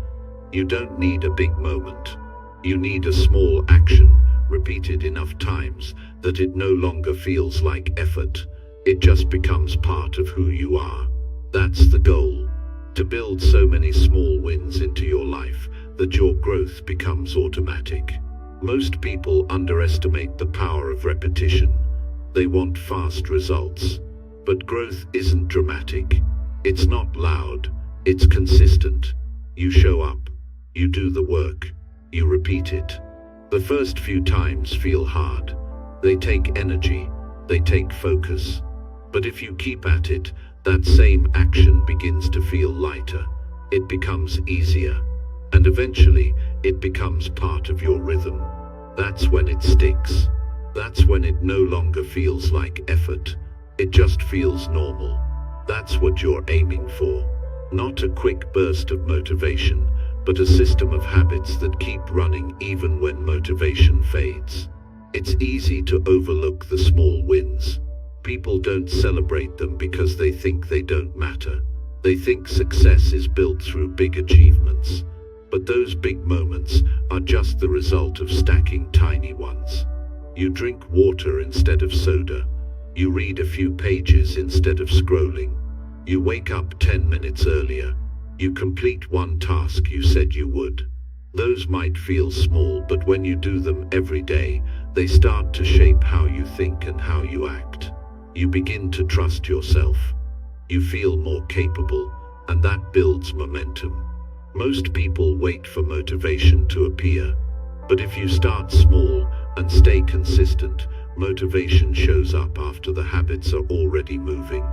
You don't need a big moment. You need a small action, repeated enough times that it no longer feels like effort. It just becomes part of who you are. That's the goal. To build so many small wins into your life that your growth becomes automatic. Most people underestimate the power of repetition. They want fast results. But growth isn't dramatic. It's not loud. It's consistent. You show up. You do the work. You repeat it. The first few times feel hard. They take energy. They take focus. But if you keep at it, that same action begins to feel lighter. It becomes easier. And eventually, it becomes part of your rhythm. That's when it sticks. That's when it no longer feels like effort. It just feels normal. That's what you're aiming for. Not a quick burst of motivation, but a system of habits that keep running even when motivation fades. It's easy to overlook the small wins. People don't celebrate them because they think they don't matter. They think success is built through big achievements. But those big moments are just the result of stacking tiny ones. You drink water instead of soda. You read a few pages instead of scrolling. You wake up 10 minutes earlier. You complete one task you said you would. Those might feel small, but when you do them every day, they start to shape how you think and how you act. You begin to trust yourself. You feel more capable, and that builds momentum. Most people wait for motivation to appear. But if you start small and stay consistent, motivation shows up after the habits are already moving.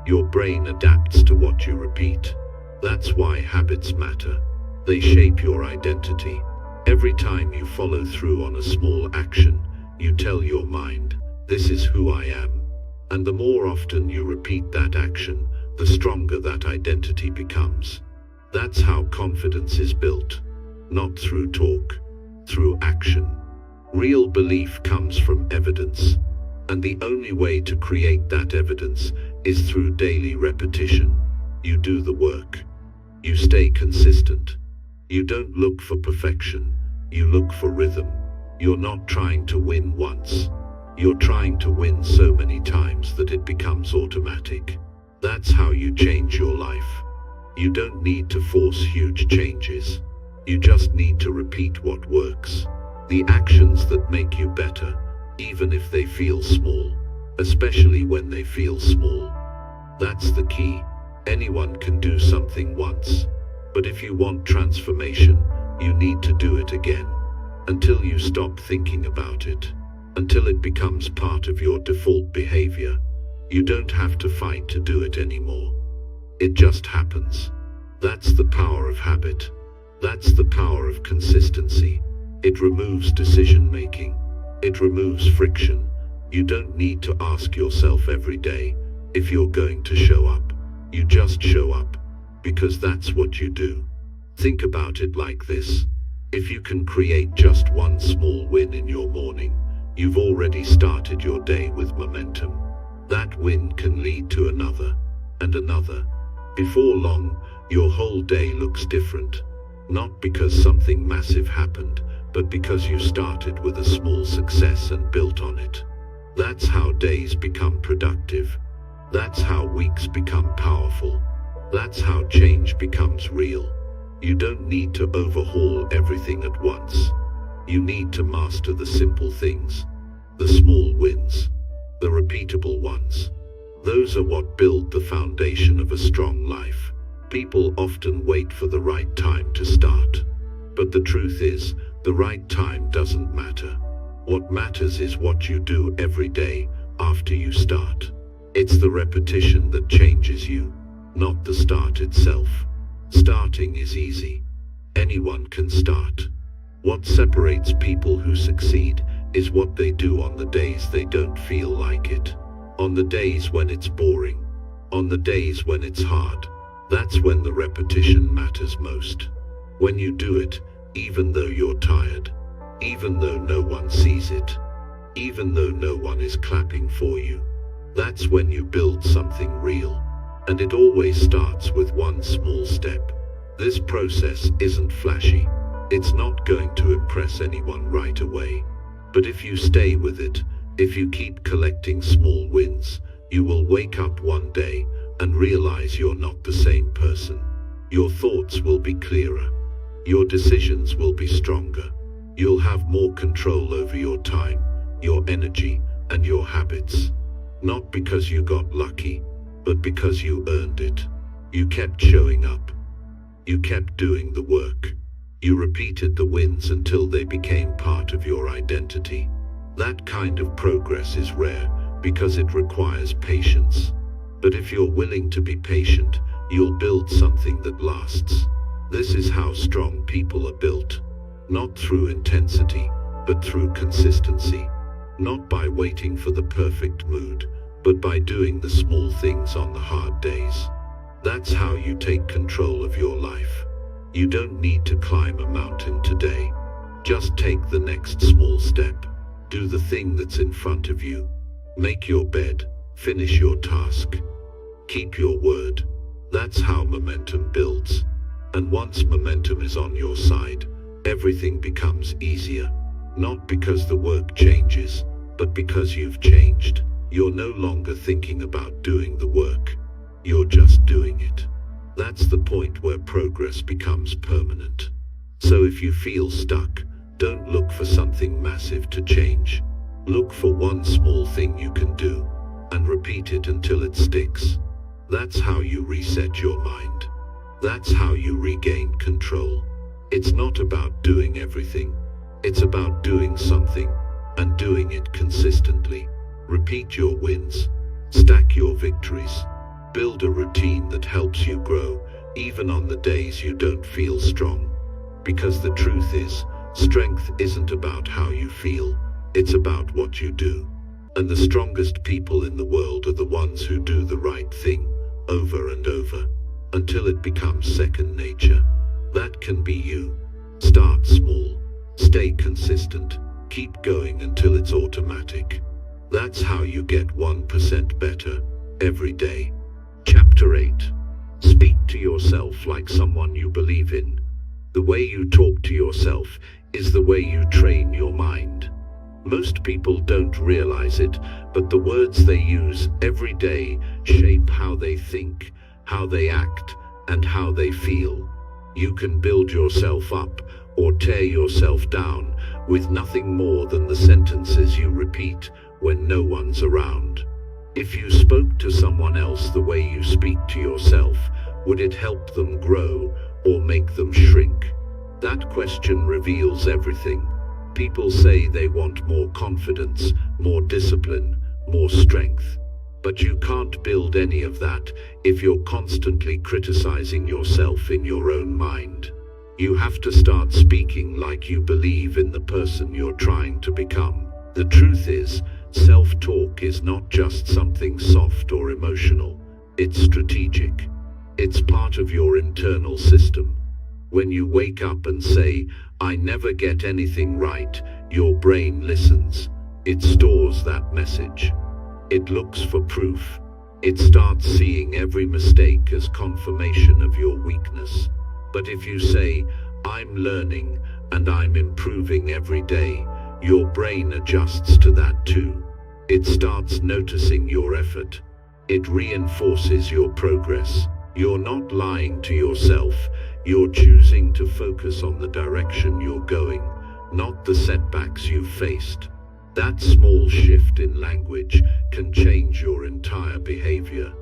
Your brain adapts to what you repeat. That's why habits matter. They shape your identity. Every time you follow through on a small action, you tell your mind, "This is who I am." And the more often you repeat that action, the stronger that identity becomes. That's how confidence is built. Not through talk, through action. Real belief comes from evidence. And the only way to create that evidence is through daily repetition. You do the work. You stay consistent. You don't look for perfection. You look for rhythm. You're not trying to win once. You're trying to win so many times that it becomes automatic. That's how you change your life. You don't need to force huge changes. You just need to repeat what works. The actions that make you better, even if they feel small, especially when they feel small. That's the key. Anyone can do something once. But if you want transformation, you need to do it again. Until you stop thinking about it. Until it becomes part of your default behavior. You don't have to fight to do it anymore. It just happens. That's the power of habit. That's the power of consistency. It removes decision-making. It removes friction. You don't need to ask yourself every day if you're going to show up. You just show up, because that's what you do. Think about it like this. If you can create just one small win in your morning, you've already started your day with momentum. That win can lead to another, and another. Before long, your whole day looks different. Not because something massive happened, but because you started with a small success and built on it. That's how days become productive. That's how weeks become powerful. That's how change becomes real. You don't need to overhaul everything at once. You need to master the simple things, the small wins, the repeatable ones. Those are what build the foundation of a strong life. People often wait for the right time to start. But the truth is, the right time doesn't matter. What matters is what you do every day after you start. It's the repetition that changes you, not the start itself. Starting is easy. Anyone can start. What separates people who succeed is what they do on the days they don't feel like it. On the days when it's boring. On the days when it's hard. That's when the repetition matters most. When you do it, even though you're tired. Even though no one sees it. Even though no one is clapping for you. That's when you build something real. And it always starts with one small step. This process isn't flashy. It's not going to impress anyone right away. But if you stay with it, if you keep collecting small wins, you will wake up one day and realize you're not the same person. Your thoughts will be clearer. Your decisions will be stronger. You'll have more control over your time, your energy, and your habits. Not because you got lucky, but because you earned it. You kept showing up. You kept doing the work. You repeated the wins until they became part of your identity. That kind of progress is rare because it requires patience. But if you're willing to be patient, you'll build something that lasts. This is how strong people are built. Not through intensity, but through consistency. Not by waiting for the perfect mood, but by doing the small things on the hard days. That's how you take control of your life. You don't need to climb a mountain today. Just take the next small step. Do the thing that's in front of you. Make your bed. Finish your task. Keep your word. That's how momentum builds. And once momentum is on your side, everything becomes easier. Not because the work changes, but because you've changed. You're no longer thinking about doing the work. You're just doing it. That's the point where progress becomes permanent. So if you feel stuck, don't look for something massive to change. Look for one small thing you can do, and repeat it until it sticks. That's how you reset your mind. That's how you regain control. It's not about doing everything. It's about doing something, and doing it consistently. Repeat your wins. Stack your victories. Build a routine that helps you grow, even on the days you don't feel strong. Because the truth is, strength isn't about how you feel, it's about what you do. And the strongest people in the world are the ones who do the right thing, over and over, until it becomes second nature. That can be you. Start small. Stay consistent. Keep going until it's automatic. That's how you get 1% better, every day. Chapter 8. Speak to yourself like someone you believe in. The way you talk to yourself is the way you train your mind. Most people don't realize it, but the words they use every day shape how they think, how they act, and how they feel. You can build yourself up or tear yourself down with nothing more than the sentences you repeat when no one's around. If you spoke to someone else the way you speak to yourself, would it help them grow or make them shrink? That question reveals everything. People say they want more confidence, more discipline, more strength. But you can't build any of that if you're constantly criticizing yourself in your own mind. You have to start speaking like you believe in the person you're trying to become. The truth is, self-talk is not just something soft or emotional. It's strategic. It's part of your internal system. When you wake up and say, "I never get anything right," your brain listens. It stores that message. It looks for proof. It starts seeing every mistake as confirmation of your weakness. But if you say, "I'm learning and I'm improving every day," your brain adjusts to that too. It starts noticing your effort. It reinforces your progress. You're not lying to yourself. You're choosing to focus on the direction you're going, not the setbacks you've faced. That small shift in language can change your entire behavior.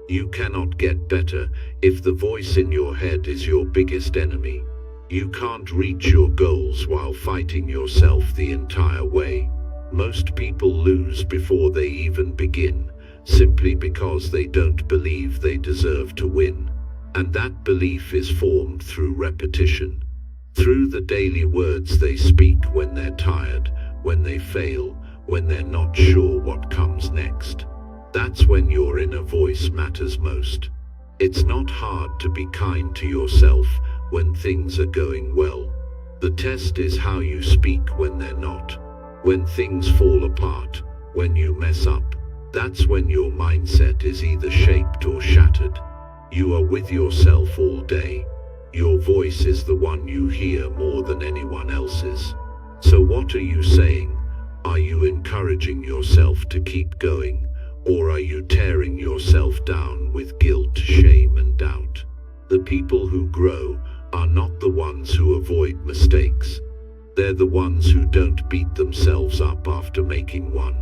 You cannot get better if the voice in your head is your biggest enemy. You can't reach your goals while fighting yourself the entire way. Most people lose before they even begin, simply because they don't believe they deserve to win. And that belief is formed through repetition, through the daily words they speak when they're tired, when they fail, when they're not sure what comes next. That's when your inner voice matters most. It's not hard to be kind to yourself when things are going well. The test is how you speak when they're not. When things fall apart, when you mess up, that's when your mindset is either shaped or shattered. You are with yourself all day. Your voice is the one you hear more than anyone else's. So what are you saying? Are you encouraging yourself to keep going? Or are you tearing yourself down with guilt, shame, and doubt? The people who grow are not the ones who avoid mistakes. They're the ones who don't beat themselves up after making one.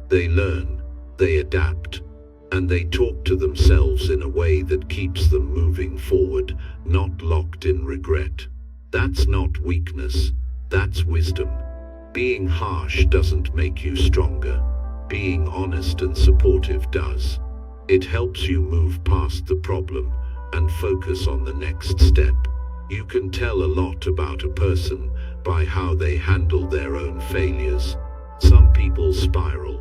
They learn, they adapt, and they talk to themselves in a way that keeps them moving forward, not locked in regret. That's not weakness, that's wisdom. Being harsh doesn't make you stronger. Being honest and supportive does. It helps you move past the problem and focus on the next step. You can tell a lot about a person by how they handle their own failures. Some people people spiral.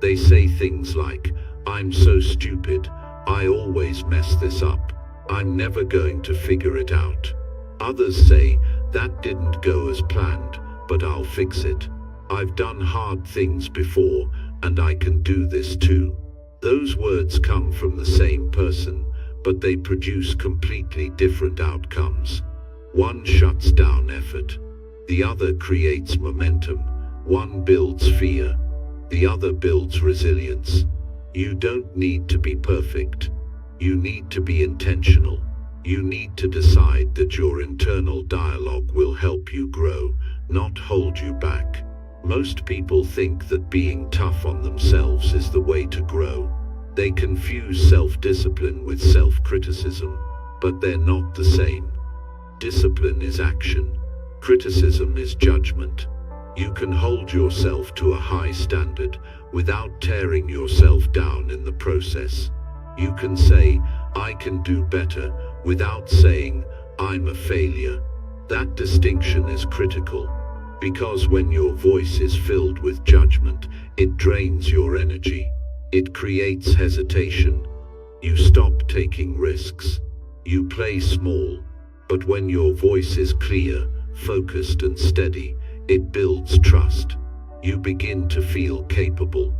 They say things like, "I'm so stupid, I always mess this up, I'm never going to figure it out." Others say, "That didn't go as planned, but I'll fix it. I've done hard things before, and I can do this too." Those words come from the same person, but they produce completely different outcomes. One shuts down effort. The other creates momentum. One builds fear. The other builds resilience. You don't need to be perfect. You need to be intentional. You need to decide that your internal dialogue will help you grow, not hold you back. Most people think that being tough on themselves is the way to grow. They confuse self-discipline with self-criticism, but they're not the same. Discipline is action. Criticism is judgment. You can hold yourself to a high standard without tearing yourself down in the process. You can say, "I can do better," without saying, "I'm a failure." That distinction is critical, because when your voice is filled with judgment, it drains your energy. It creates hesitation. You stop taking risks. You play small. But when your voice is clear, focused and steady, it builds trust. You begin to feel capable.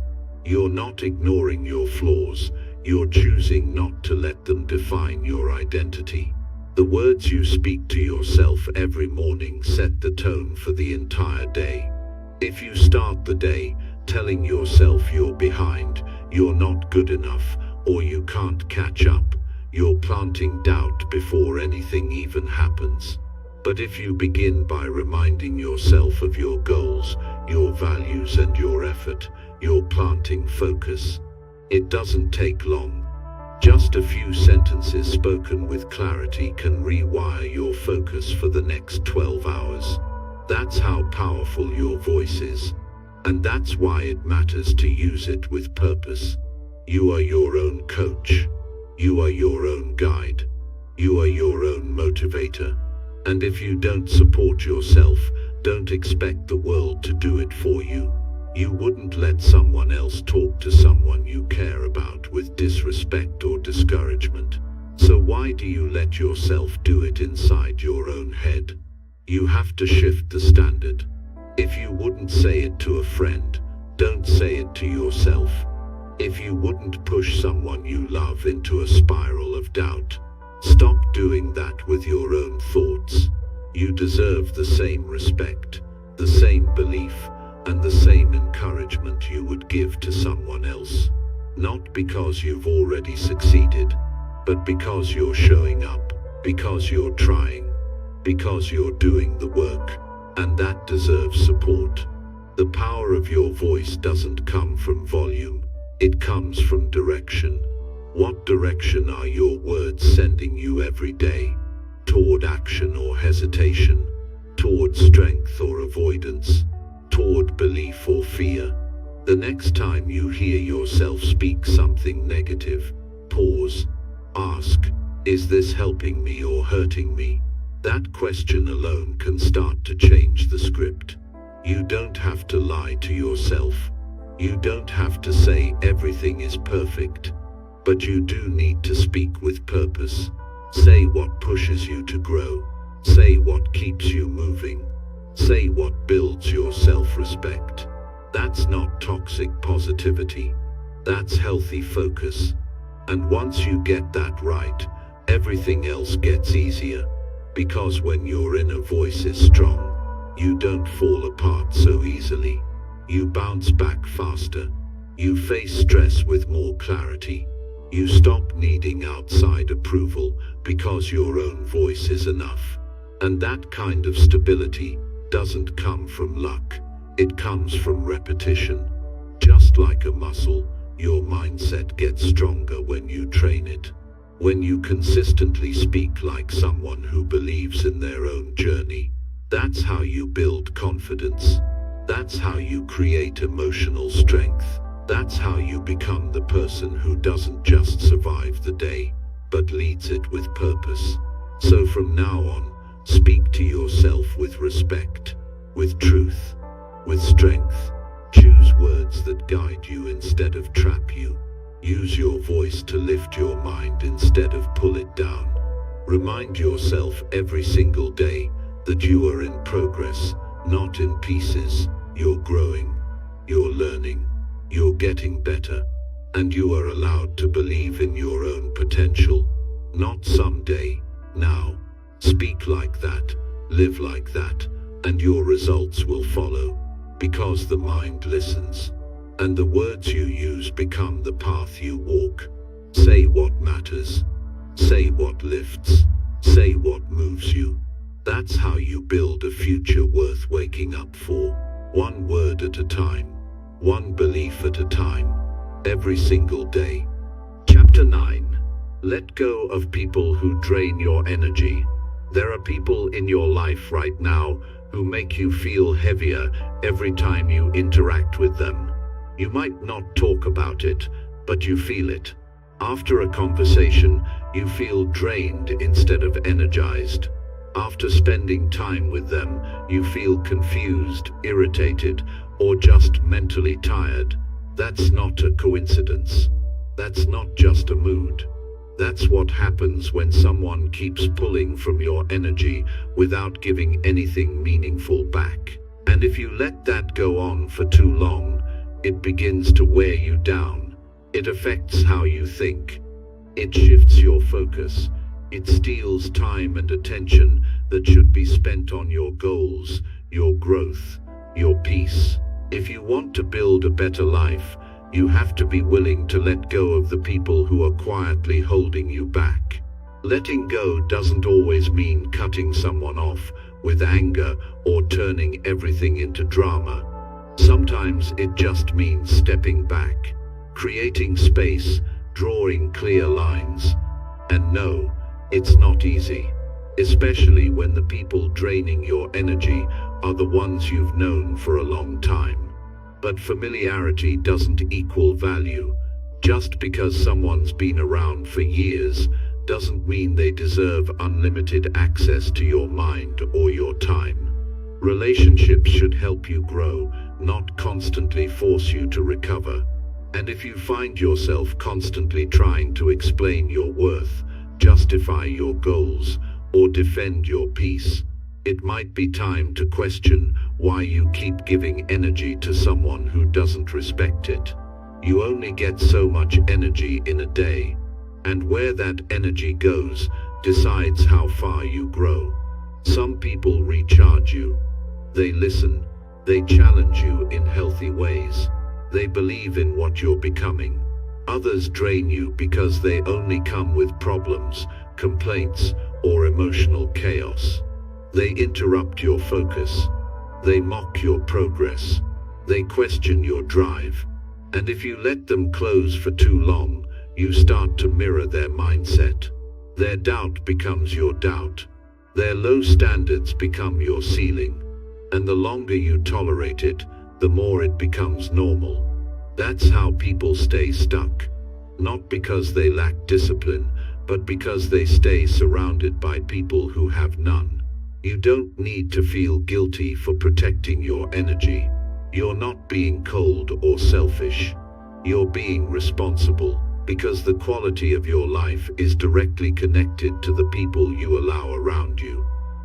You're not ignoring your flaws. You're choosing not to let them define your identity. The words you speak to yourself every morning set the tone for the entire day. If you start the day telling yourself you're behind, you're not good enough, or you can't catch up, you're planting doubt before anything even happens. But if you begin by reminding yourself of your goals, your values and your effort, you're planting focus. It doesn't take long. Just a few sentences spoken with clarity can rewire your focus for the next 12 hours. That's how powerful your voice is. And that's why it matters to use it with purpose. You are your own coach. You are your own guide. You are your own motivator. And if you don't support yourself, don't expect the world to do it for you. You wouldn't let someone else talk to someone you care about with disrespect or discouragement. So why do you let yourself do it inside your own head? You have to shift the standard. If you wouldn't say it to a friend, don't say it to yourself. If you wouldn't push someone you love into a spiral of doubt, stop doing that with your own thoughts. You deserve the same respect, the same belief, and the same encouragement you would give to someone else. Not because you've already succeeded, but because you're showing up, because you're trying, because you're doing the work, and that deserves support. The power of your voice doesn't come from volume, it comes from direction. What direction are your words sending you every day? Toward action or hesitation? Toward strength or avoidance? Toward belief or fear? The next time you hear yourself speak something negative, pause. Ask, is this helping me or hurting me? That question alone can start to change the script. You don't have to lie to yourself. You don't have to say everything is perfect. But you do need to speak with purpose. Say what pushes you to grow. Say what keeps you moving. Say what builds your self-respect. That's not toxic positivity. That's healthy focus. And once you get that right, everything else gets easier. Because when your inner voice is strong, you don't fall apart so easily. You bounce back faster. You face stress with more clarity. You stop needing outside approval because your own voice is enough. And that kind of stability doesn't come from luck. It comes from repetition. Just like a muscle, your mindset gets stronger when you train it. When you consistently speak like someone who believes in their own journey, that's how you build confidence. That's how you create emotional strength. That's how you become the person who doesn't just survive the day, but leads it with purpose. So from now on, speak to yourself with respect, with truth, with strength. Choose words that guide you instead of trap you. Use your voice to lift your mind instead of pull it down. Remind yourself every single day that you are in progress, not in pieces. You're growing, you're learning, you're getting better, and you are allowed to believe in your own potential. Not someday, now. Speak like that, live like that, and your results will follow, because the mind listens, and the words you use become the path you walk. Say what matters. Say what lifts. Say what moves you. That's how you build a future worth waking up for. One word at a time. One belief at a time. Every single day. Chapter 9. Let go of people who drain your energy. There are people in your life right now who make you feel heavier every time you interact with them. You might not talk about it, but you feel it. After a conversation, you feel drained instead of energized. After spending time with them, you feel confused, irritated, or just mentally tired. That's not a coincidence. That's not just a mood. That's what happens when someone keeps pulling from your energy without giving anything meaningful back. And if you let that go on for too long, it begins to wear you down. It affects how you think. It shifts your focus. It steals time and attention that should be spent on your goals, your growth, your peace. If you want to build a better life, you have to be willing to let go of the people who are quietly holding you back. Letting go doesn't always mean cutting someone off with anger or turning everything into drama. Sometimes it just means stepping back, creating space, drawing clear lines. And no, it's not easy, especially when the people draining your energy are the ones you've known for a long time. But familiarity doesn't equal value. Just because someone's been around for years doesn't mean they deserve unlimited access to your mind or your time. Relationships should help you grow, not constantly force you to recover. And if you find yourself constantly trying to explain your worth, justify your goals, or defend your peace, it might be time to question why you keep giving energy to someone who doesn't respect it. You only get so much energy in a day, and where that energy goes decides how far you grow. Some people recharge you. They listen. They challenge you in healthy ways. They believe in what you're becoming. Others drain you because they only come with problems, complaints, or emotional chaos. They interrupt your focus. They mock your progress. They question your drive. And if you let them close for too long, you start to mirror their mindset. Their doubt becomes your doubt. Their low standards become your ceiling. And the longer you tolerate it, the more it becomes normal. That's how people stay stuck. Not because they lack discipline, but because they stay surrounded by people who have none. You don't need to feel guilty for protecting your energy. You're not being cold or selfish. You're being responsible, because the quality of your life is directly connected to the people you allow around you.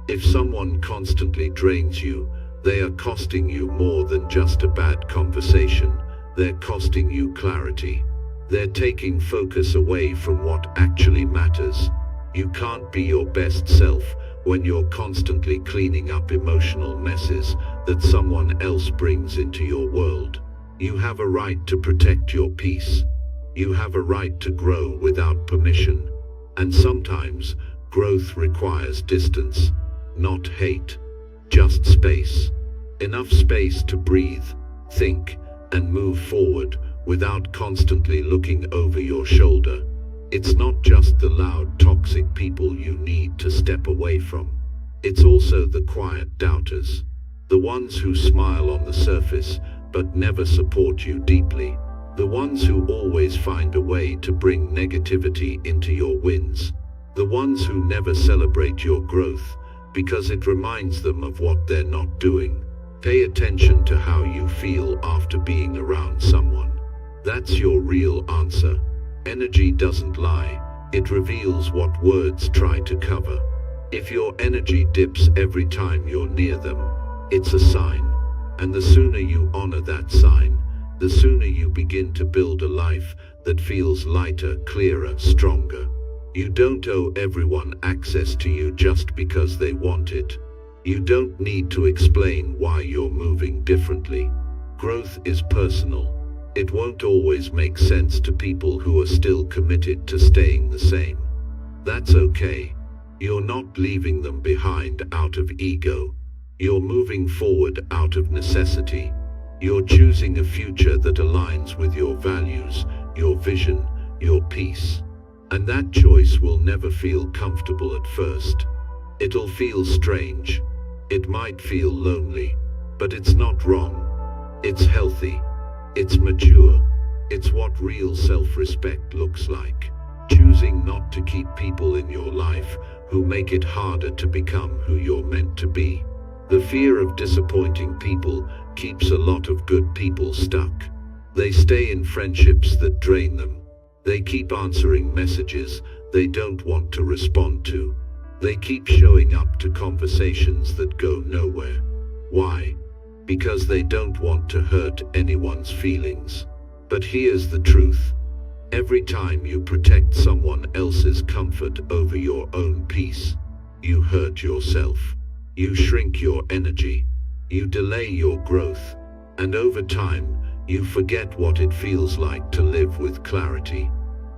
If someone constantly drains you, they are costing you more than just a bad conversation. They're costing you clarity. They're taking focus away from what actually matters. You can't be your best self when you're constantly cleaning up emotional messes that someone else brings into your world. You have a right to protect your peace. You have a right to grow without permission. And sometimes growth requires distance, not hate, just space. Enough space to breathe, think, and move forward without constantly looking over your shoulder. It's not just the loud, toxic people you need to step away from. It's also the quiet doubters, the ones who smile on the surface but never support you deeply, the ones who always find a way to bring negativity into your wins, the ones who never celebrate your growth because it reminds them of what they're not doing. Pay attention to how you feel after being around someone. That's your real answer. Energy doesn't lie. It reveals what words try to cover. If your energy dips every time you're near them, it's a sign. And the sooner you honor that sign, the sooner you begin to build a life that feels lighter, clearer, stronger. You don't owe everyone access to you just because they want it. You don't need to explain why you're moving differently. Growth is personal. It won't always make sense to people who are still committed to staying the same. That's okay. You're not leaving them behind out of ego. You're moving forward out of necessity. You're choosing a future that aligns with your values, your vision, your peace. And that choice will never feel comfortable at first. It'll feel strange. It might feel lonely, but it's not wrong. It's healthy. It's mature. It's what real self-respect looks like. Choosing not to keep people in your life who make it harder to become who you're meant to be. The fear of disappointing people keeps a lot of good people stuck. They stay in friendships that drain them. They keep answering messages they don't want to respond to. They keep showing up to conversations that go nowhere. Why? Because they don't want to hurt anyone's feelings. But here's the truth. Every time you protect someone else's comfort over your own peace, you hurt yourself. You shrink your energy. You delay your growth. And over time, you forget what it feels like to live with clarity.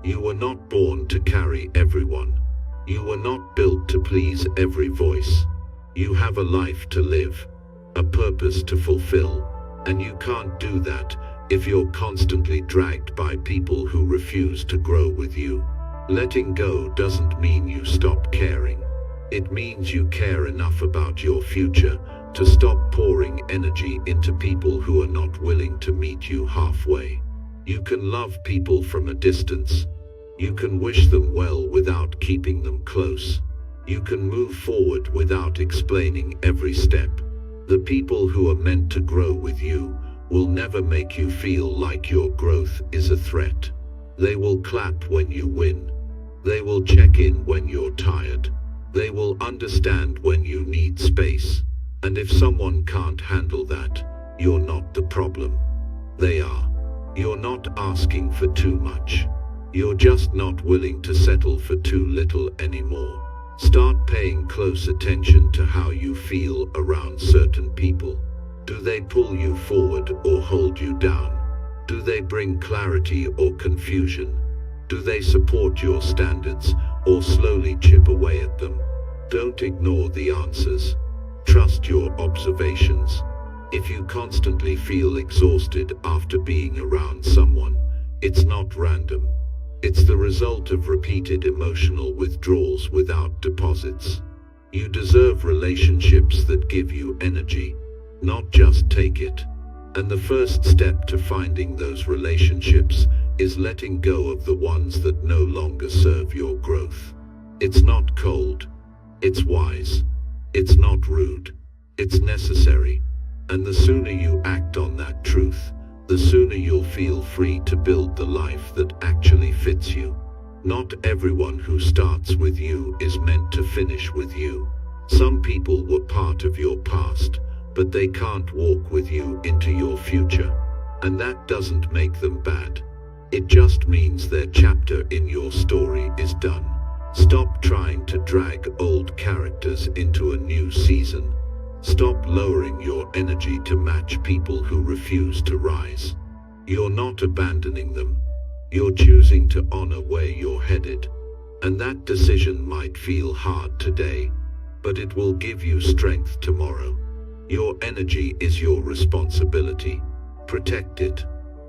You were not born to carry everyone. You were not built to please every voice. You have a life to live, a purpose to fulfill, and you can't do that if you're constantly dragged by people who refuse to grow with you. Letting go doesn't mean you stop caring. It means you care enough about your future to stop pouring energy into people who are not willing to meet you halfway. You can love people from a distance. You can wish them well without keeping them close. You can move forward without explaining every step. The people who are meant to grow with you will never make you feel like your growth is a threat. They will clap when you win. They will check in when you're tired. They will understand when you need space. And if someone can't handle that, you're not the problem. They are. You're not asking for too much. You're just not willing to settle for too little anymore. Start paying close attention to how you feel around certain people. Do they pull you forward or hold you down? Do they bring clarity or confusion? Do they support your standards or slowly chip away at them? Don't ignore the answers. Trust your observations. If you constantly feel exhausted after being around someone, it's not random. It's the result of repeated emotional withdrawals without deposits. You deserve relationships that give you energy, not just take it. And the first step to finding those relationships is letting go of the ones that no longer serve your growth. It's not cold. It's wise. It's not rude. It's necessary. And the sooner you act on that truth, the sooner you'll feel free to build the life that actually fits you. Not everyone who starts with you is meant to finish with you. Some people were part of your past, but they can't walk with you into your future. And that doesn't make them bad. It just means their chapter in your story is done. Stop trying to drag old characters into a new season. Stop lowering your energy to match people who refuse to rise. You're not abandoning them. You're choosing to honor where you're headed. And that decision might feel hard today, but it will give you strength tomorrow. Your energy is your responsibility. Protect it,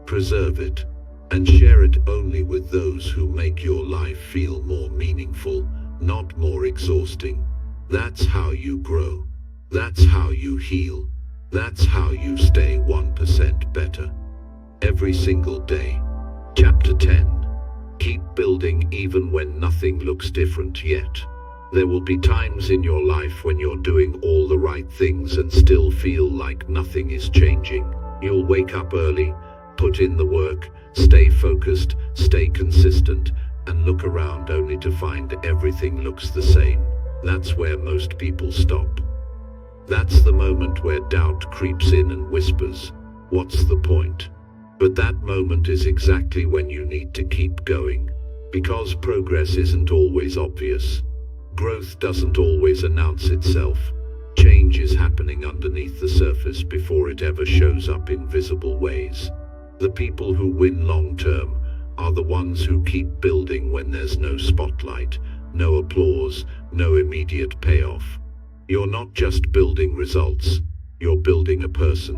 preserve it, and share it only with those who make your life feel more meaningful, not more exhausting. That's how you grow. That's how you heal. That's how you stay 1% better. Every single day. Chapter 10. Keep building even when nothing looks different yet. There will be times in your life when you're doing all the right things and still feel like nothing is changing. You'll wake up early, put in the work, stay focused, stay consistent, and look around only to find everything looks the same. That's where most people stop. That's the moment where doubt creeps in and whispers, "What's the point?" But that moment is exactly when you need to keep going. Because progress isn't always obvious. Growth doesn't always announce itself. Change is happening underneath the surface before it ever shows up in visible ways. The people who win long-term are the ones who keep building when there's no spotlight, no applause, no immediate payoff. You're not just building results, you're building a person.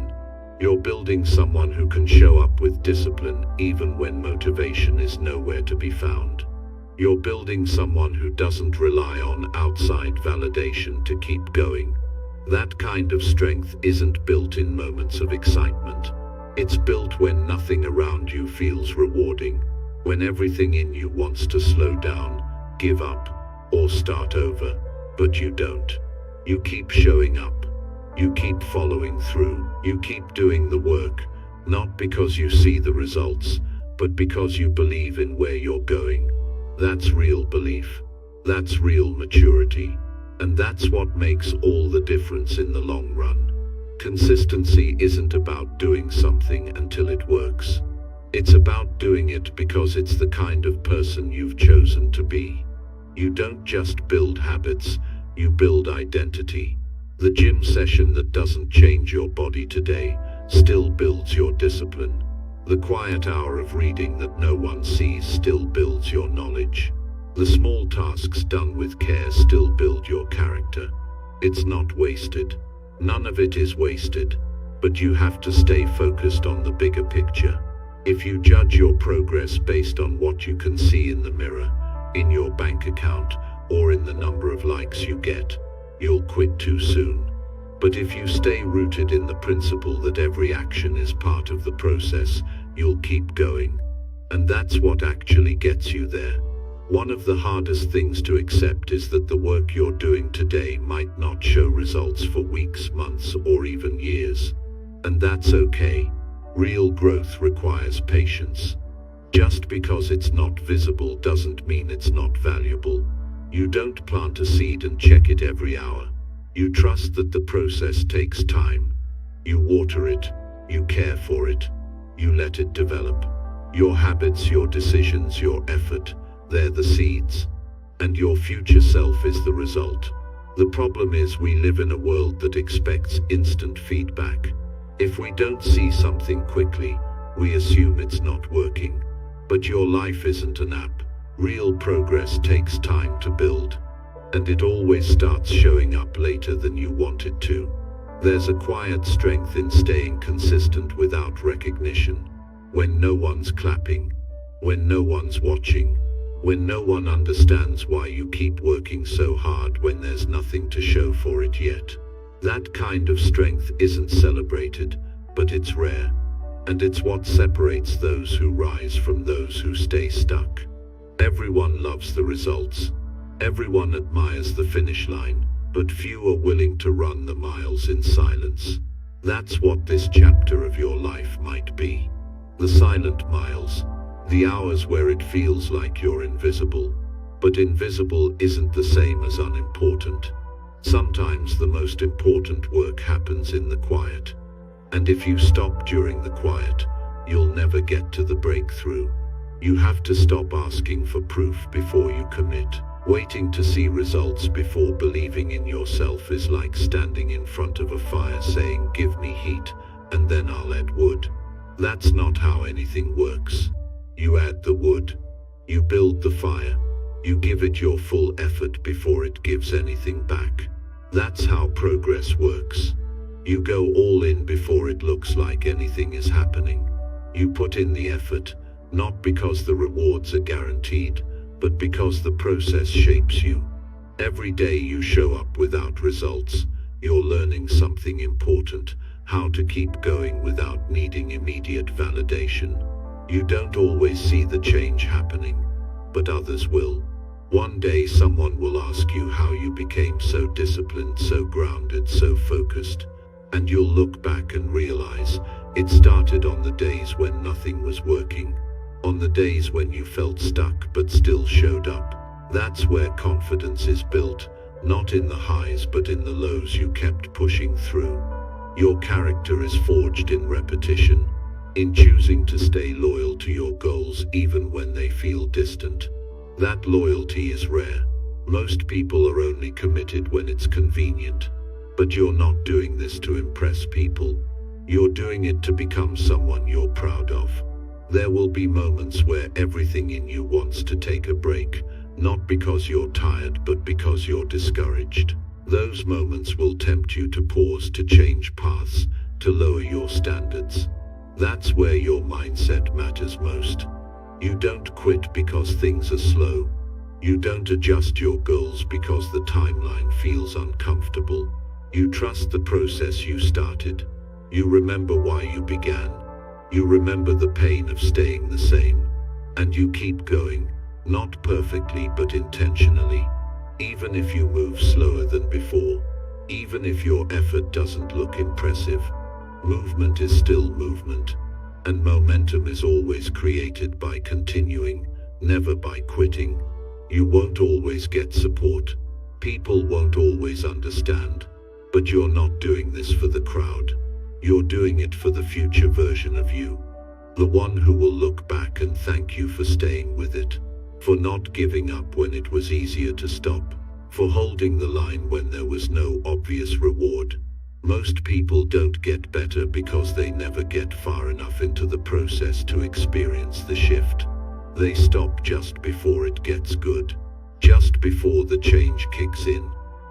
You're building someone who can show up with discipline even when motivation is nowhere to be found. You're building someone who doesn't rely on outside validation to keep going. That kind of strength isn't built in moments of excitement. It's built when nothing around you feels rewarding, when everything in you wants to slow down, give up, or start over, but you don't. You keep showing up. You keep following through. You keep doing the work, not because you see the results, but because you believe in where you're going. That's real belief. That's real maturity. And that's what makes all the difference in the long run. Consistency isn't about doing something until it works. It's about doing it because it's the kind of person you've chosen to be. You don't just build habits, you build identity. The gym session that doesn't change your body today still builds your discipline. The quiet hour of reading that no one sees still builds your knowledge. The small tasks done with care still build your character. It's not wasted. None of it is wasted. But you have to stay focused on the bigger picture. If you judge your progress based on what you can see in the mirror, in your bank account, or in the number of likes you get, you'll quit too soon. But if you stay rooted in the principle that every action is part of the process, you'll keep going. And that's what actually gets you there. One of the hardest things to accept is that the work you're doing today might not show results for weeks, months, or even years. And that's okay. Real growth requires patience. Just because it's not visible doesn't mean it's not valuable. You don't plant a seed and check it every hour. You trust that the process takes time. You water it, you care for it, you let it develop. Your habits, your decisions, your effort, they're the seeds. And your future self is the result. The problem is we live in a world that expects instant feedback. If we don't see something quickly, we assume it's not working. But your life isn't an app. Real progress takes time to build. And it always starts showing up later than you want it to. There's a quiet strength in staying consistent without recognition. When no one's clapping, when no one's watching, when no one understands why you keep working so hard when there's nothing to show for it yet. That kind of strength isn't celebrated, but it's rare. And it's what separates those who rise from those who stay stuck. Everyone loves the results. Everyone admires the finish line, but few are willing to run the miles in silence. That's what this chapter of your life might be. The silent miles. The hours where it feels like you're invisible. But invisible isn't the same as unimportant. Sometimes the most important work happens in the quiet. And if you stop during the quiet, you'll never get to the breakthrough. You have to stop asking for proof before you commit. Waiting to see results before believing in yourself is like standing in front of a fire saying, "Give me heat, and then I'll add wood." That's not how anything works. You add the wood. You build the fire. You give it your full effort before it gives anything back. That's how progress works. You go all in before it looks like anything is happening. You put in the effort, not because the rewards are guaranteed, but because the process shapes you. Every day you show up without results, you're learning something important, how to keep going without needing immediate validation. You don't always see the change happening, but others will. One day someone will ask you how you became so disciplined, so grounded, so focused, and you'll look back and realize it started on the days when nothing was working, on the days when you felt stuck but still showed up. That's where confidence is built, not in the highs but in the lows you kept pushing through. Your character is forged in repetition, in choosing to stay loyal to your goals even when they feel distant. That loyalty is rare. Most people are only committed when it's convenient. But you're not doing this to impress people. You're doing it to become someone you're proud of. There will be moments where everything in you wants to take a break, not because you're tired but because you're discouraged. Those moments will tempt you to pause, to change paths, to lower your standards. That's where your mindset matters most. You don't quit because things are slow. You don't adjust your goals because the timeline feels uncomfortable. You trust the process you started. You remember why you began. You remember the pain of staying the same. And you keep going, not perfectly but intentionally. Even if you move slower than before, even if your effort doesn't look impressive, movement is still movement. And momentum is always created by continuing, never by quitting. You won't always get support. People won't always understand. But you're not doing this for the crowd. You're doing it for the future version of you. The one who will look back and thank you for staying with it. For not giving up when it was easier to stop. For holding the line when there was no obvious reward. Most people don't get better because they never get far enough into the process to experience the shift. They stop just before it gets good, just before the change kicks in.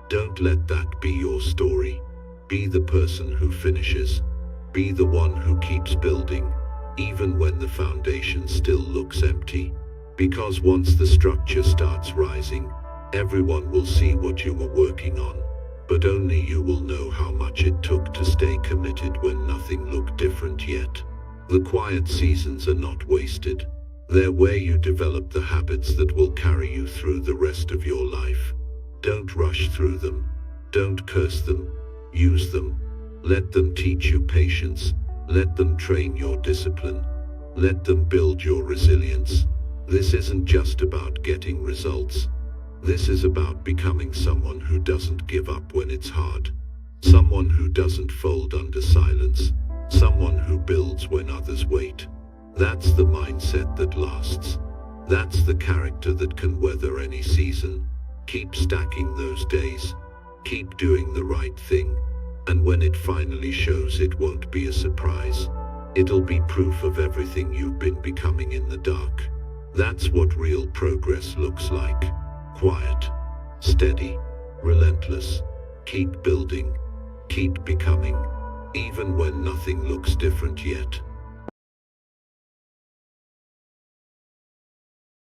Don't let that be your story. Be the person who finishes. Be the one who keeps building, even when the foundation still looks empty. Because once the structure starts rising, everyone will see what you were working on. But only you will know how much it took to stay committed when nothing looked different yet. The quiet seasons are not wasted. They're where you develop the habits that will carry you through the rest of your life. Don't rush through them. Don't curse them. Use them. Let them teach you patience. Let them train your discipline. Let them build your resilience. This isn't just about getting results. This is about becoming someone who doesn't give up when it's hard. Someone who doesn't fold under silence. Someone who builds when others wait. That's the mindset that lasts. That's the character that can weather any season. Keep stacking those days. Keep doing the right thing. And when it finally shows, it won't be a surprise. It'll be proof of everything you've been becoming in the dark. That's what real progress looks like. Quiet, steady, relentless. Keep building, keep becoming, even when nothing looks different yet.